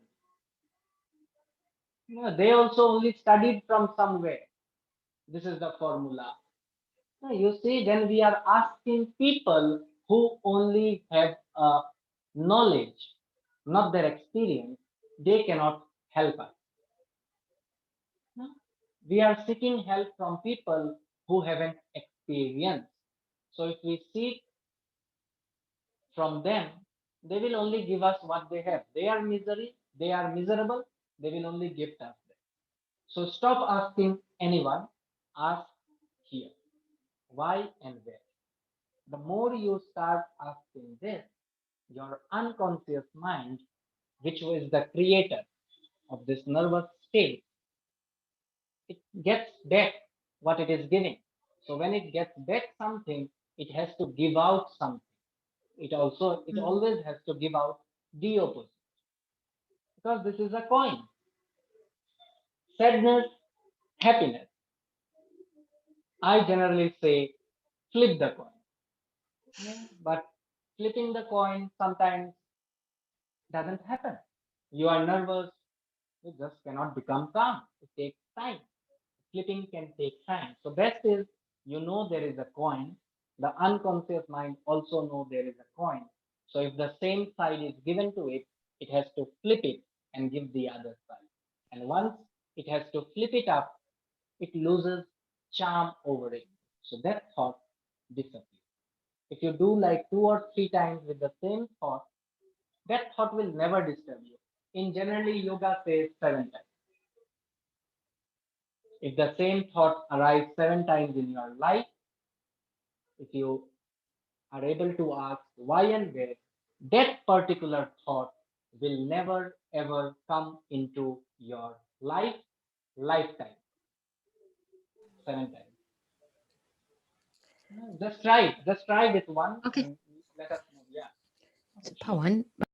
They also only studied from somewhere. This is the formula. You see, then we are asking people who only have knowledge, not their experience, they cannot help us. We are seeking help from people who haven't experienced. So if we seek from them, they will only give us what they have. They are miserable, they will only gift us that. So stop asking anyone, ask here. Why and where? The more you start asking this, your unconscious mind, which was the creator of this nervous state, it gets back what it is giving. So when it gets back something, it has to give out something. It always has to give out the opposite. Because this is a coin. Sadness, happiness. I generally say flip the coin. Yeah, but flipping the coin sometimes doesn't happen. You are nervous, you just cannot become calm. It takes time. Flipping can take time. So best is there is a coin. The unconscious mind also know there is a coin. So if the same side is given to it, it has to flip it and give the other side. And once it has to flip it up, it loses charm over it. So that thought disappears. If you do like 2 or 3 times with the same thought, that thought will never disturb you. In generally, yoga says 7 times. If the same thought arrives 7 times in your life, if you are able to ask why and where, that particular thought will never ever come into your lifetime. 7 times. Just try it. Just try with one. Okay. And let us know. Yeah. So Pawan,